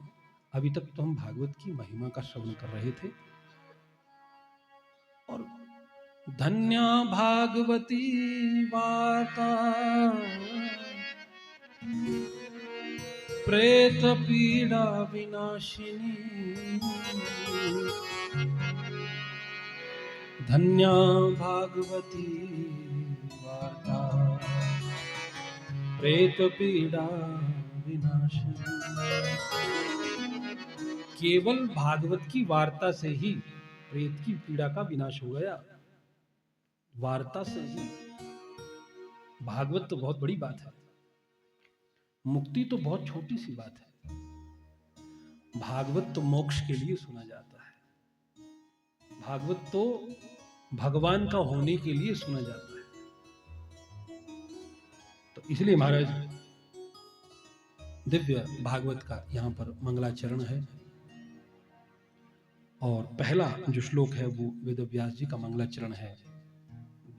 अभी तक तो हम भागवत की महिमा का श्रवण कर रहे थे। और धन्या भागवती वार्ता प्रेत पीड़ा विनाशिनी, धन्या भागवती वार्ता प्रेत पीड़ा विनाशिनी। केवल भागवत की वार्ता से ही प्रेत की पीड़ा का विनाश हो गया। वार्ता से ही। भागवत तो बहुत बड़ी बात है, मुक्ति तो बहुत छोटी सी बात है। भागवत तो मोक्ष के लिए सुना जाता है, भागवत तो भगवान का होने के लिए सुना जाता है। तो इसलिए महाराज दिव्य भागवत का यहाँ पर मंगलाचरण है। और पहला जो श्लोक है वो वेद व्यास जी का मंगलाचरण है,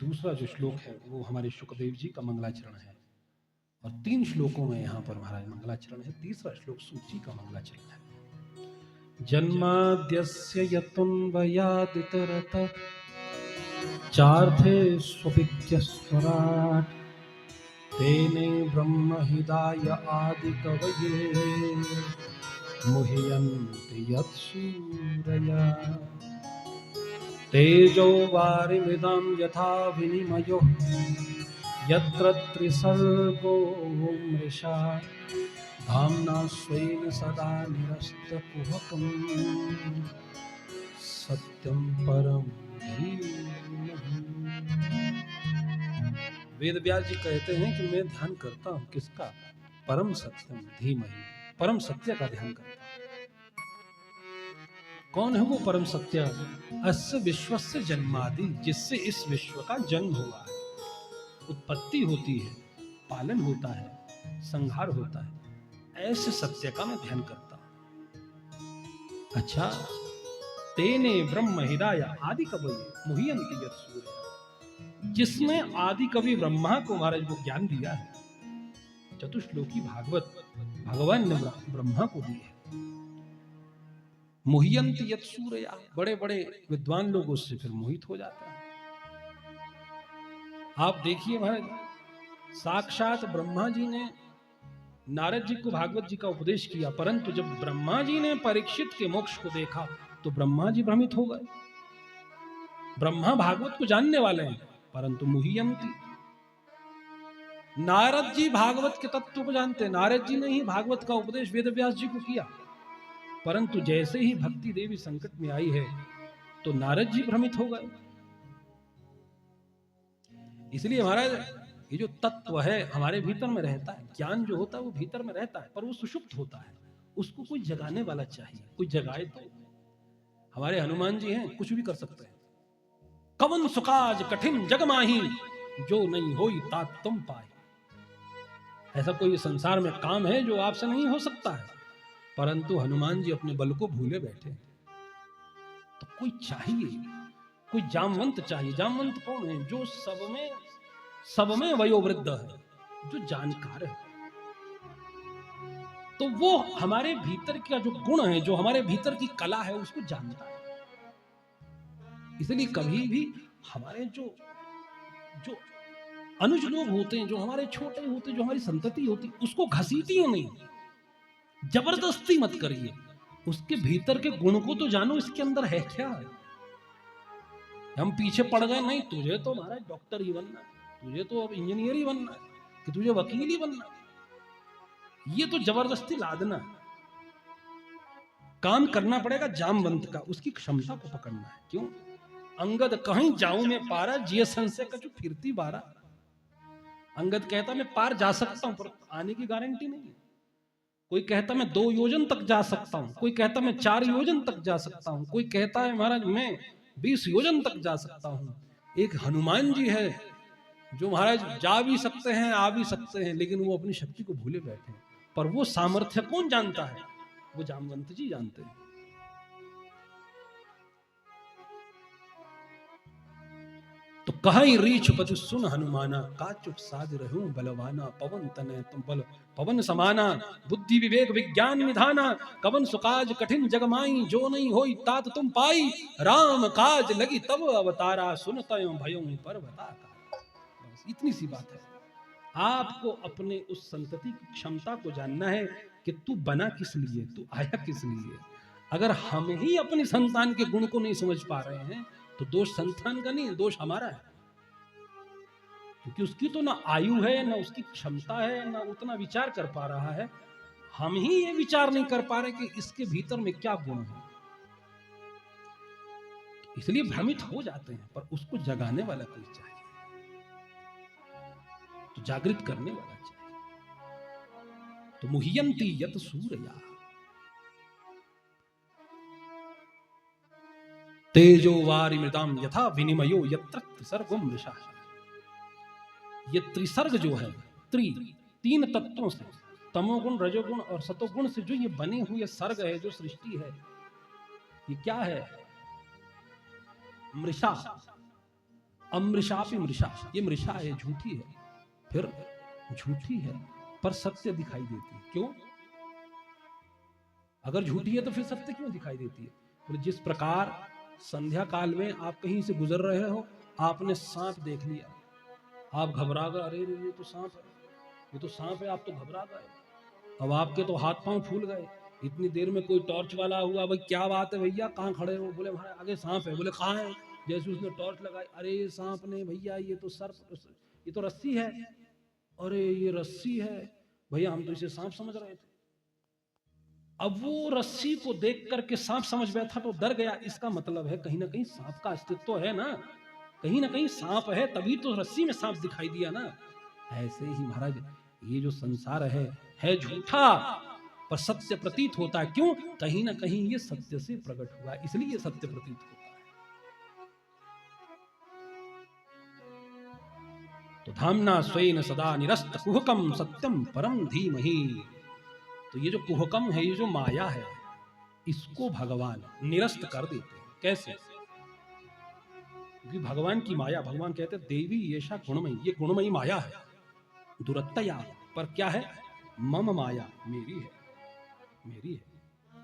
दूसरा जो श्लोक है वो हमारे शुकदेव जी का मंगलाचरण है, और 3 श्लोकों में यहाँ पर महाराज मंगलाचरण है। तीसरा श्लोक सूत जी का मंगलाचरण है। जन्माद्यस्य यतुन्वयादितरत चार्थे स्वपिक्य स्वराट तेने ब्रह्म हृदय आदि कवये मुह्यन्ति यत्सूरया तेजो वारिमृदां यथा विनिमयो यत्र त्रिसर्गो मृषा धाम्ना स्वेन सदा निरस्तकुहकं सत्यं परं धीमहि। वेद व्यास जी कहते हैं कि मैं ध्यान करता हूं किसका? परम सत्यम धीमहि, परम सत्य का ध्यान करता हूं। कौन है वो परम सत्य? अस्य विश्वस्य जन्मादि, जिससे इस विश्व का जन्म हुआ है, उत्पत्ति होती है, पालन होता है, संहार होता है, ऐसे सत्य का मैं ध्यान करता हूं। अच्छा, तेने ब्रह्म हृदय आदि कवये मुह्यन्ति यत्सूरया, जिसने आदि कवि ब्रह्मा को महाराज को ज्ञान दिया है, चतुश्लोकी भागवत भगवान ने ब्रह्मा को दी है। मुह्यन्ति यत्सूरया, बड़े बड़े विद्वान लोग उससे फिर मोहित हो जाते हैं। आप देखिए महाराज, साक्षात ब्रह्मा जी ने नारद जी को भागवत जी का उपदेश किया, परंतु जब ब्रह्मा जी ने परीक्षित के मोक्ष को देखा तो ब्रह्मा जी भ्रमित हो गए। ब्रह्मा भागवत को जानने वाले हैं, परंतु मुह्यन्ति। नारद जी भागवत के तत्व को जानते हैं, नारद जी ने ही भागवत का उपदेश वेद व्यास जी को किया, परंतु जैसे ही भक्ति देवी संकट में आई है तो नारद जी भ्रमित हो गए। इसलिए महाराज ये जो तत्व है हमारे भीतर में रहता है, ज्ञान जो होता है वो भीतर में रहता है, पर वो सुषुप्त होता है, उसको कोई जगाने वाला चाहिए, कोई जगाए तो। हमारे हनुमान जी हैं, कुछ भी कर सकते हैं। कवन सुकाज कठिन जग माही, जो नहीं होई तात तुम पाए। ऐसा कोई संसार में काम है जो आपसे नहीं हो सकता है, परंतु हनुमान जी अपने बल को भूले बैठे। तो कोई चाहिए, कोई जामवंत चाहिए। जामवंत कौन है? जो सब में वयोवृद्ध है, जो जानकार है। तो वो हमारे भीतर का जो गुण है, जो हमारे भीतर की कला है, उसको जानता है। इसलिए कभी भी हमारे जो अनुज लोग होते हैं, जो हमारे छोटे होते, जो हमारी संतति होती, उसको घसीटिए नहीं, जबरदस्ती मत करिए। उसके भीतर के गुण को तो जानो, इसके अंदर है क्या। हम पीछे पड़ गए, नहीं तुझे तो महाराज डॉक्टर ही बनना है, तुझे तो अब इंजीनियर ही बनना है, कि तुझे वकील ही बनना है। ये तो जबरदस्ती लादना है। काम करना पड़ेगा जामवंत का, उसकी क्षमता को पकड़ना है। क्यों? अंगद कहीं जाऊं मैं पारा, जिय संशय कछु फिरती बारा। अंगद कहता मैं पार जा सकता हूं, पर आने की गारंटी नहीं है। कोई कहता मैं 2 योजन तक जा सकता हूं, कोई कहता मैं 4 योजन तक जा सकता हूं, कोई कहता है महाराज मैं 20 योजन तक जा सकता हूं। एक हनुमान जी है जो महाराज जा भी सकते हैं, आ भी सकते हैं, लेकिन वो अपनी शक्ति को भूले बैठे हैं। पर वो सामर्थ्य कौन जानता है? वो जामवंत जी जानते हैं। तो कहीं रीछ पति सुन हनुमाना, काचुक साज रहूं बलवाना। पवन तनय तुम बल पवन समाना, बुद्धि विवेक विज्ञान निधाना। कवन सुकाज कठिन जगमाई, जो नहीं होई तात तुम पाई। राम काज लगी तब अवतारा, सुनतयो भयों पर बता। बस इतनी सी बात है। आपको अपने उस संतति की क्षमता को जानना है कि तू बना किस लिए, तू आया किस लिए। अगर हम ही अपनी संतान के गुण को नहीं समझ पा रहे हैं तो दोष संतान का नहीं, दोष हमारा है। क्योंकि उसकी तो ना आयु है, ना उसकी क्षमता है, ना उतना विचार कर पा रहा है। हम ही ये विचार नहीं कर पा रहे कि इसके भीतर में क्या गुण है, इसलिए भ्रमित हो जाते हैं। पर उसको जगाने वाला कोई चाहिए, तो जागृत करने वाला चाहिए। तो मुह्यंती यत सूर्या तेजो वारि मृदाम यथा विनिमयो यत्र त्रिसर्गो मृषा। ये त्रिसर्ग जो है, 3 तत्वों से, तमोगुण रजोगुण और सतोगुण से जो ये बने हुए सर्ग है, जो सृष्टि है, ये क्या है? मृषा। अमृषापि मृषा, ये मृषा है, झूठी है। फिर झूठी है पर सत्य दिखाई देती है। क्यों? अगर झूठी है तो फिर सत्य क्यों दिखाई देती है? तो जिस प्रकार संध्या काल में आप कहीं से गुजर रहे हो, आपने सांप देख लिया, आप घबरा गए, अरे ये तो सांप है, ये तो सांप है, आप तो घबरा गए। अब आपके तो हाथ पांव फूल गए। इतनी देर में कोई टॉर्च वाला हुआ, भाई क्या बात है भैया, कहाँ खड़े हो? बोले हमारे आगे सांप है। बोले कहाँ है? जैसे उसने टॉर्च लगाई, अरे सांप ने भैया, ये तो सर्प, ये तो रस्सी है। अरे ये रस्सी है भैया, हम तो इसे सांप समझ रहे थे। अब वो रस्सी को देख करके सांप समझ बैठा तो डर गया। इसका मतलब है कहीं ना कहीं सांप का अस्तित्व है ना, कहीं ना कहीं सांप है, तभी तो रस्सी में सांप दिखाई दिया ना। ऐसे ही महाराज ये जो संसार है झूठा पर सत्य प्रतीत होता है। क्यों? कहीं ना कहीं ये सत्य से प्रकट हुआ, इसलिए ये सत्य प्रतीत होता है। तो धामना स्वेन सदा निरस्त कुहकम सत्यम परम धीमहि। तो ये जो कुहकम है, ये जो माया है, इसको भगवान निरस्त कर देते हैं। कैसे? क्योंकि भगवान की माया, भगवान कहते हैं देवी येषा गुणमयी, ये गुणमयी माया है। दुरत्तया, पर क्या है? मम माया, मेरी है, मेरी है।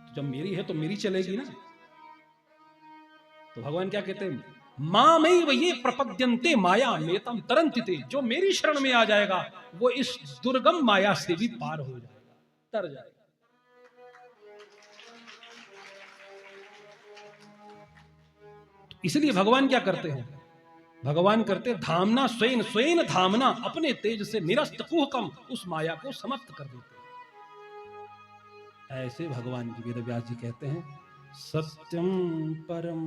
तो जब मेरी है तो मेरी चलेगी ना। तो भगवान क्या कहते हैं? मामैव ये प्रपद्यन्ते माया मेतम तरन्ति ते। जो मेरी शरण में आ जाएगा वो इस दुर्गम माया से भी पार हो जाएगा, तर जाएगा। इसलिए भगवान क्या करते हैं? भगवान करते धामना स्वयं, स्वयं धामना, अपने तेज से निरस्त कुहकम, उस माया को समाप्त कर देते हैं। ऐसे भगवान जी वेदव्यास जी कहते हैं सत्यम परम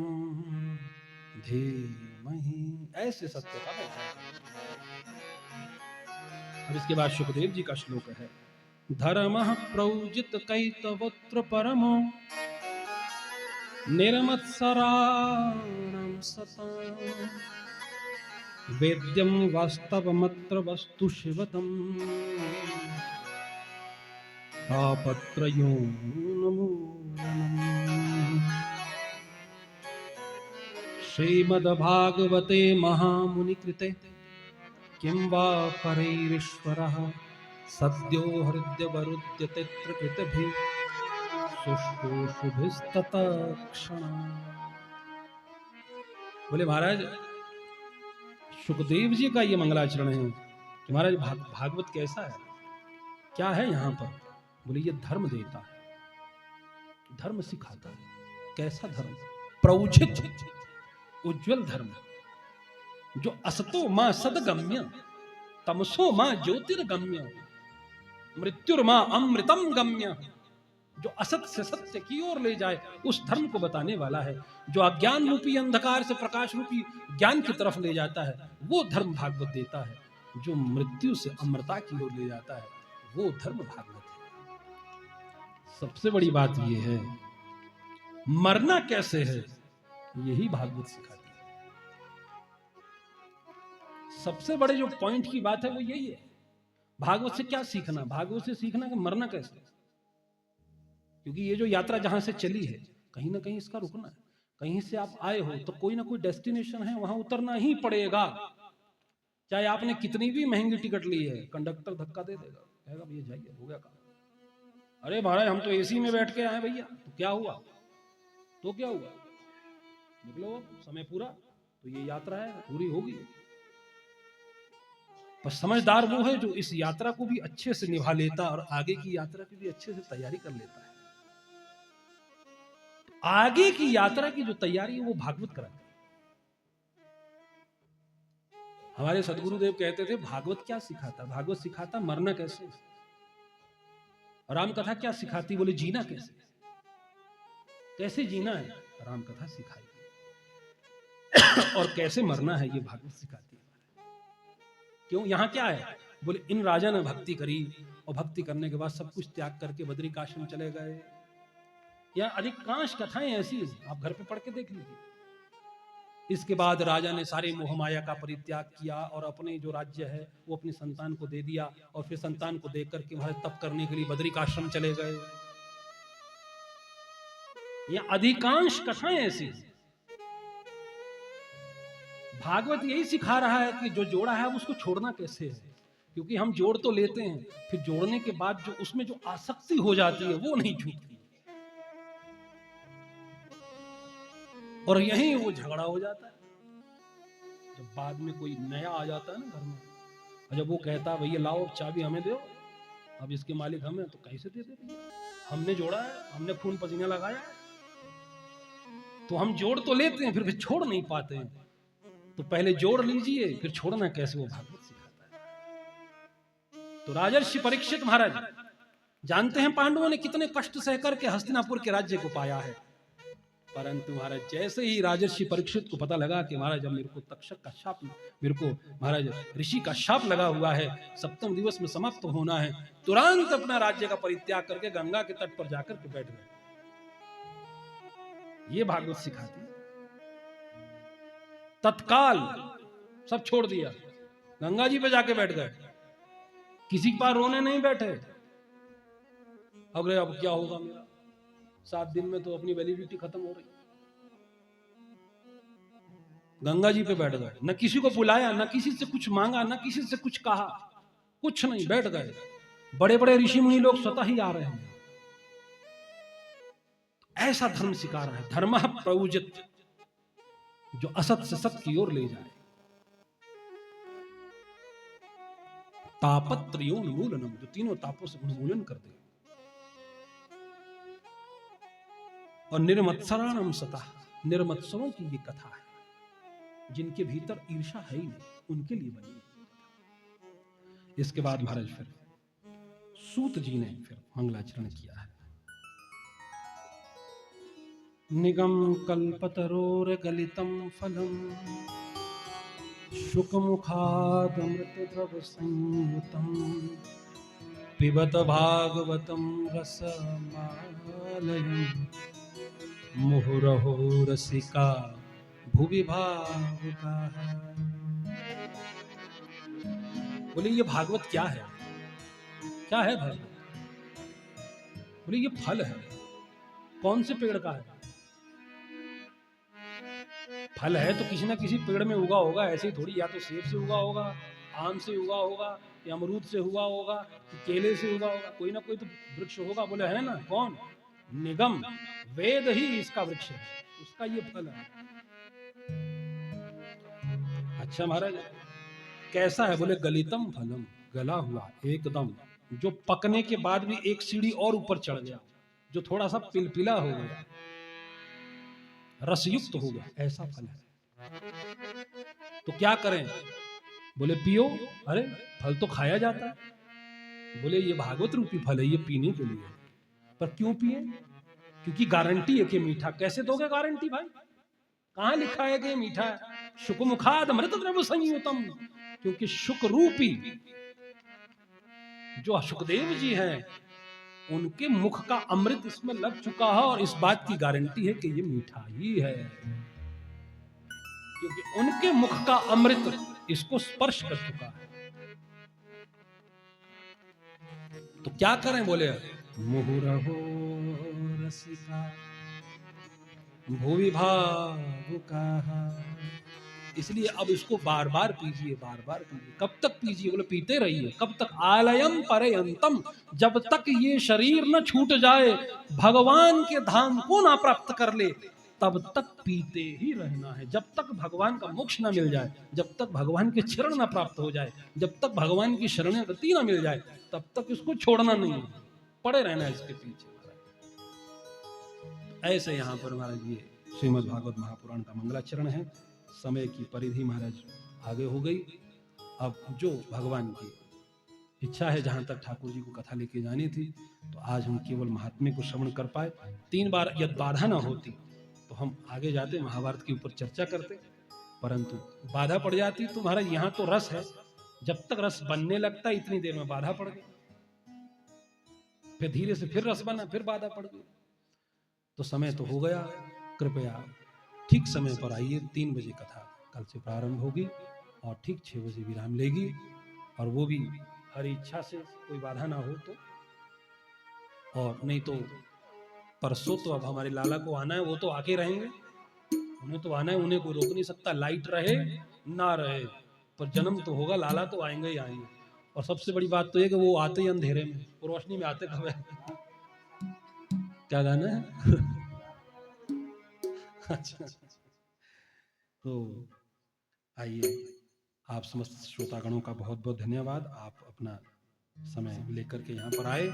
धीमहि। ऐसे सत्य का पहचान। अब इसके बाद सुखदेव जी का श्लोक है धर्मः प्रौजित कैतवत्र परमो निर्मत्सराणां सतां वेद्यं वास्तवमत्र वस्तु शिवतम् तापत्रयोन्मूलनम्। श्रीमद्भागवते महामुनिकृते किं वा परैरीश्वरः सद्यो हृद्यवरुध्यते कृतभिः शुष्कोषुभिस्तत्क्षणा। बोले महाराज सुखदेव जी का ये मंगलाचरण है कि महाराज भागवत कैसा है, क्या है यहाँ पर? बोले ये धर्म देता है, धर्म सिखाता है। कैसा धर्म? प्रौझित उज्जवल धर्म, जो असतो मां सदगम्य, तमसो मां ज्योतिर्गम्य, मृत्युर्मां अमृतम गम्य, जो असत से सत्य की ओर ले जाए, उस धर्म को बताने वाला है। जो अज्ञान रूपी अंधकार से प्रकाश रूपी ज्ञान की तरफ ले जाता है, वो धर्म भागवत देता है। जो मृत्यु से अमरता की ओर ले जाता है, वो धर्म भागवत है। सबसे बड़ी बात यह है, मरना कैसे है, यही भागवत सिखाती है। सबसे बड़े जो पॉइंट की बात है वो यही है। भागवत से क्या सीखना? भागवत से सीखना कि मरना कैसे, क्योंकि ये जो यात्रा जहां से चली है, कहीं ना कहीं इसका रुकना है। कहीं से आप आए हो तो कोई ना कोई डेस्टिनेशन है, वहां उतरना ही पड़ेगा। चाहे आपने कितनी भी महंगी टिकट ली है, कंडक्टर धक्का दे देगा, कहेगा भैया जाइए, हो गया काम। अरे महाराज हम तो एसी में बैठ के आए भैया, तो क्या हुआ? तो क्या हुआ, निकलो, समय पूरा, तो ये यात्रा है, पूरी होगी। पर समझदार वो है जो इस यात्रा को भी अच्छे से निभा लेता और आगे की यात्रा की भी अच्छे से तैयारी कर लेता है। आगे की यात्रा की जो तैयारी है वो भागवत कराती है। हमारे सदगुरुदेव कहते थे भागवत क्या सिखाता? भागवत सिखाता मरना कैसे। राम कथा क्या सिखाती? बोले जीना कैसे। कैसे जीना है राम कथा सिखाई, और कैसे मरना है ये भागवत सिखाती है। क्यों? यहां क्या है? बोले इन राजा ने भक्ति करी और भक्ति करने के बाद सब कुछ त्याग करके बद्रिकाश्रम चले गए। या अधिकांश कथाएं ऐसी हैं, आप घर पे पढ़ के देख लीजिए। इसके बाद राजा ने सारे मोह माया का परित्याग किया और अपने जो राज्य है वो अपनी संतान को दे दिया, और फिर संतान को देकर के वहां तप करने के लिए बद्रिकाश्रम चले गए। या अधिकांश कथाएं ऐसी हैं। भागवत यही सिखा रहा है कि जो जोड़ा है उसको छोड़ना कैसे है। क्योंकि हम जोड़ तो लेते हैं, फिर जोड़ने के बाद जो उसमें जो आसक्ति हो जाती है वो नहीं छूटती, और यही वो झगड़ा हो जाता है। जब बाद में कोई नया आ जाता है ना घर में, और जब वो कहता है भैया लाओ चाबी हमें दो, अब इसके मालिक हमें, तो कैसे दे दे भैया, हमने जोड़ा है, हमने खून पसीना लगाया है। तो हम जोड़ तो लेते हैं, फिर छोड़ नहीं पाते हैं। तो पहले जोड़ लीजिए, फिर छोड़ना कैसे, वो भागवत सिखाता है। तो राजर्षि परीक्षित महाराज जानते हैं पांडवों ने कितने कष्ट सहकर के हस्तिनापुर के राज्य को पाया है। परंतु महाराज जैसे ही राजर्षि परीक्षित को पता लगा कि महाराज अब मेरे को तक्षक का शाप, मेरे को महाराज ऋषि का शाप लगा हुआ है, 7वें दिवस में समाप्त होना है, तुरंत अपना राज्य का परित्याग करके गंगा के तट पर जाकर के बैठ गए। ये भागवत सिखाती है। तत्काल सब छोड़ दिया, गंगा जी पे जाके बैठ गए, किसी के पास रोने नहीं बैठे। अगले अब क्या होगा मेरा, 7 दिन में तो अपनी वैलिडिटी खत्म हो रही। गंगा जी पे बैठ गए, न किसी को बुलाया, न किसी से कुछ मांगा, न किसी से कुछ कहा, कुछ नहीं, बैठ गए। बड़े बड़े ऋषि मुनि लोग स्वतः ही आ रहे हैं। ऐसा धर्म सिखा रहा है। धर्म प्रयुजित, जो असत से सत की ओर ले जाए। तापत्रयोन्मूलनम, जो तीनों तापों से उन्मूलन कर दे। और निर्मत्सराणम सतः, निर्मत्सरों की ये कथा है, जिनके भीतर ईर्षा है ही नहीं, उनके लिए बनी है। इसके बाद महाराज फिर सूत जी ने फिर मंगलाचरण किया है। निगम कल्पतरोर गलितम फलम शुकमुखादमृत द्रव संयुतम पिबत भागवतम रसमालयम् मुहुरहो रसिका भुवि भावुका। बोले ये भागवत क्या है? क्या है भागवत? बोले ये फल है। कौन से पेड़ का है? फल है तो किसी ना किसी पेड़ में उगा होगा, ऐसे ही थोड़ी, या तो सेब से उगा होगा, आम से उगा होगा, या अमरूद से हुआ होगा, केले से उगा होगा, कोई ना कोई तो वृक्ष होगा। बोले है ना, कौन? निगम, वेद ही इसका वृक्ष है, उसका ये फल है। अच्छा महाराज कैसा है? बोले गलितम फलम, गला हुआ एकदम, जो पकने के बाद भी एक सीढ़ी और ऊपर चढ़ गया, जो थोड़ा सा पिलपिला हो गया, रसयुक्त हो गया, ऐसा फल है। तो क्या करें? बोले पियो। अरे फल तो खाया जाता है। बोले ये भागवत रूपी फल है, ये पीने के लिए। पर क्यों पिए? क्योंकि गारंटी है कि मीठा। कैसे दोगे गारंटी भाई? कहां लिखा है कि मीठा है? शुक मुखाद अमृत द्रव्य संयुतम, क्योंकि शुक रूपी जो सुखदेव जी हैं उनके मुख का अमृत इसमें लग चुका है, और इस बात की गारंटी है कि ये मीठा ही है, क्योंकि उनके मुख का अमृत इसको स्पर्श कर चुका है। तो क्या करें? बोले मुहुरहो रसिका भुवि भावुका। इसलिए अब इसको बार बार पीजिए, बार बार पीजिए। कब तक पीजिए? बोले पीते रहिए। कब तक? आलयम परयंतम, जब तक ये शरीर न छूट जाए, भगवान के धाम को ना प्राप्त कर ले, तब तक पीते ही रहना है। जब तक भगवान का मोक्ष ना मिल जाए, जब तक भगवान के चरण ना प्राप्त हो जाए, जब तक भगवान की शरणागति ना मिल जाए, तब तक इसको छोड़ना नहीं है, पड़े रहना है इसके पीछे। ऐसे यहाँ पर महाराज ये श्रीमद् भागवत महापुराण का मंगलाचरण है। समय की परिधि महाराज आगे हो गई। अब जो भगवान की इच्छा है, जहां तक ठाकुर जी को कथा लेके जानी थी, तो आज हम केवल महात्म्य को श्रवण कर पाए। 3 बार यदि बाधा ना होती तो हम आगे जाते, महाभारत के ऊपर चर्चा करते, परंतु बाधा पड़ जाती। तो महाराज यहाँ तो रस है, जब तक रस बनने लगता इतनी देर में बाधा पड़ गई, फिर धीरे से फिर रस बना, फिर बाधा पड़ गई। तो समय तो हो गया, कृपया ठीक समय पर आइए। 3 बजे कथा कल से प्रारंभ होगी और ठीक 6 बजे विराम लेगी, और वो भी हरी इच्छा से, कोई बाधा ना हो तो। और नहीं तो परसों तो अब हमारे लाला को आना है, वो तो आके रहेंगे, उन्हें तो आना है, उन्हें कोई रोक नहीं सकता, लाइट रहे ना रहे, पर जन्म तो होगा, लाला तो आएंगे ही आएंगे। और सबसे बड़ी बात तो ये कि वो आते ही अंधेरे में, रोशनी में आते कब है? क्या गाना है? अच्छा, तो आइए, आप समस्त श्रोतागणों का बहुत बहुत धन्यवाद। आप अपना समय लेकर के यहाँ पर आए।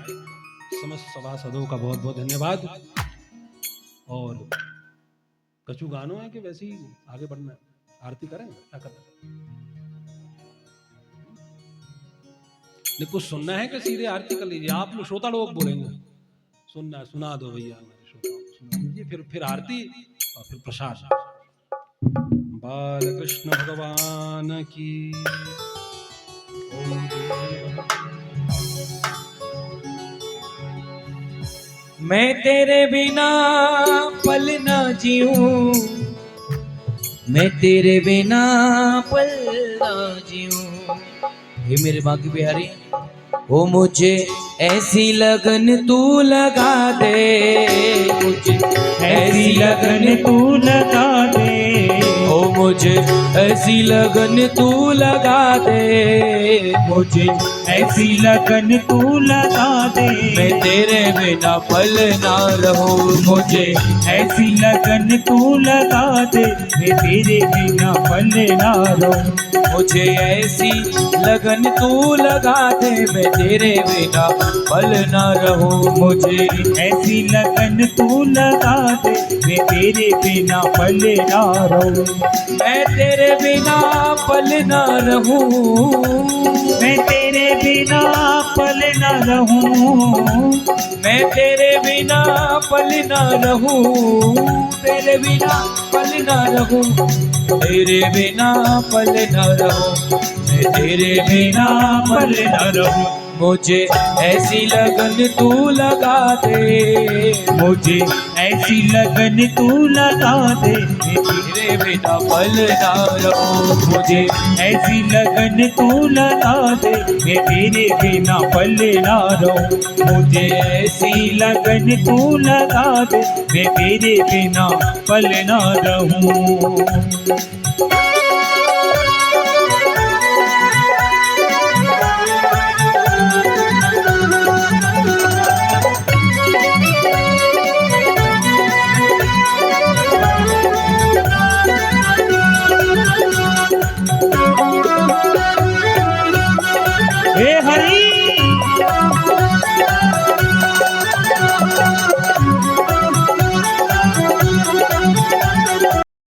समस्त सभासदों का बहुत बहुत धन्यवाद। और कछु गानों है कि वैसे ही आगे बढ़ना है? आरती करेंगे? क्या करना? नहीं, कुछ सुनना है कि सीधे आरती कर लीजिए? आप लोग श्रोता लोग बोलेंगे सुनना, सुना दो भैया, हमारे श्रोताओं को सुना दीजिए, फिर आरती और फिर प्रसाद। बालकृष्ण भगवान की ओम। मैं तेरे बिना पल ना जीऊं, मैं तेरे बिना पल ना जीऊं। हे मेरे बाकी बिहारी, ओ मुझे ऐसी लगन तू लगा दे, मुझे ऐसी लगन तू लगा दे, ओ मुझे ऐसी लगन तू लगा दे, मुझे ऐसी लगन तू लगा दे। मैं तेरे बिना पल ना रहूं, मुझे ऐसी लगन तू लगा दे, मैं तेरे बिना पल ना रहूं। मुझे ऐसी लगन तू लगा दे, मैं तेरे बिना पल ना रहूं। मुझे ऐसी लगन तू लगा दे, मैं तेरे बिना पल ना रहूं। मैं तेरे बिना पल ना रहूं, मैं तेरे बिना पल ना रहूं, मैं तेरे बिना पल ना रहूं, तेरे बिना पल ना रहूं, तेरे बिना पल ना रहूं, मैं तेरे बिना पल ना रहूं। मुझे ऐसी लगन तू लगा दे, मुझे ऐसी लगन तू लगा दे, मैं तेरे बिना पल ना रहूं। मुझे ऐसी लगन तू लगा दे, मैं तेरे बिना पल ना रहूं। मुझे ऐसी लगन तू लगा दे, मैं तेरे बिना पल ना रहूं।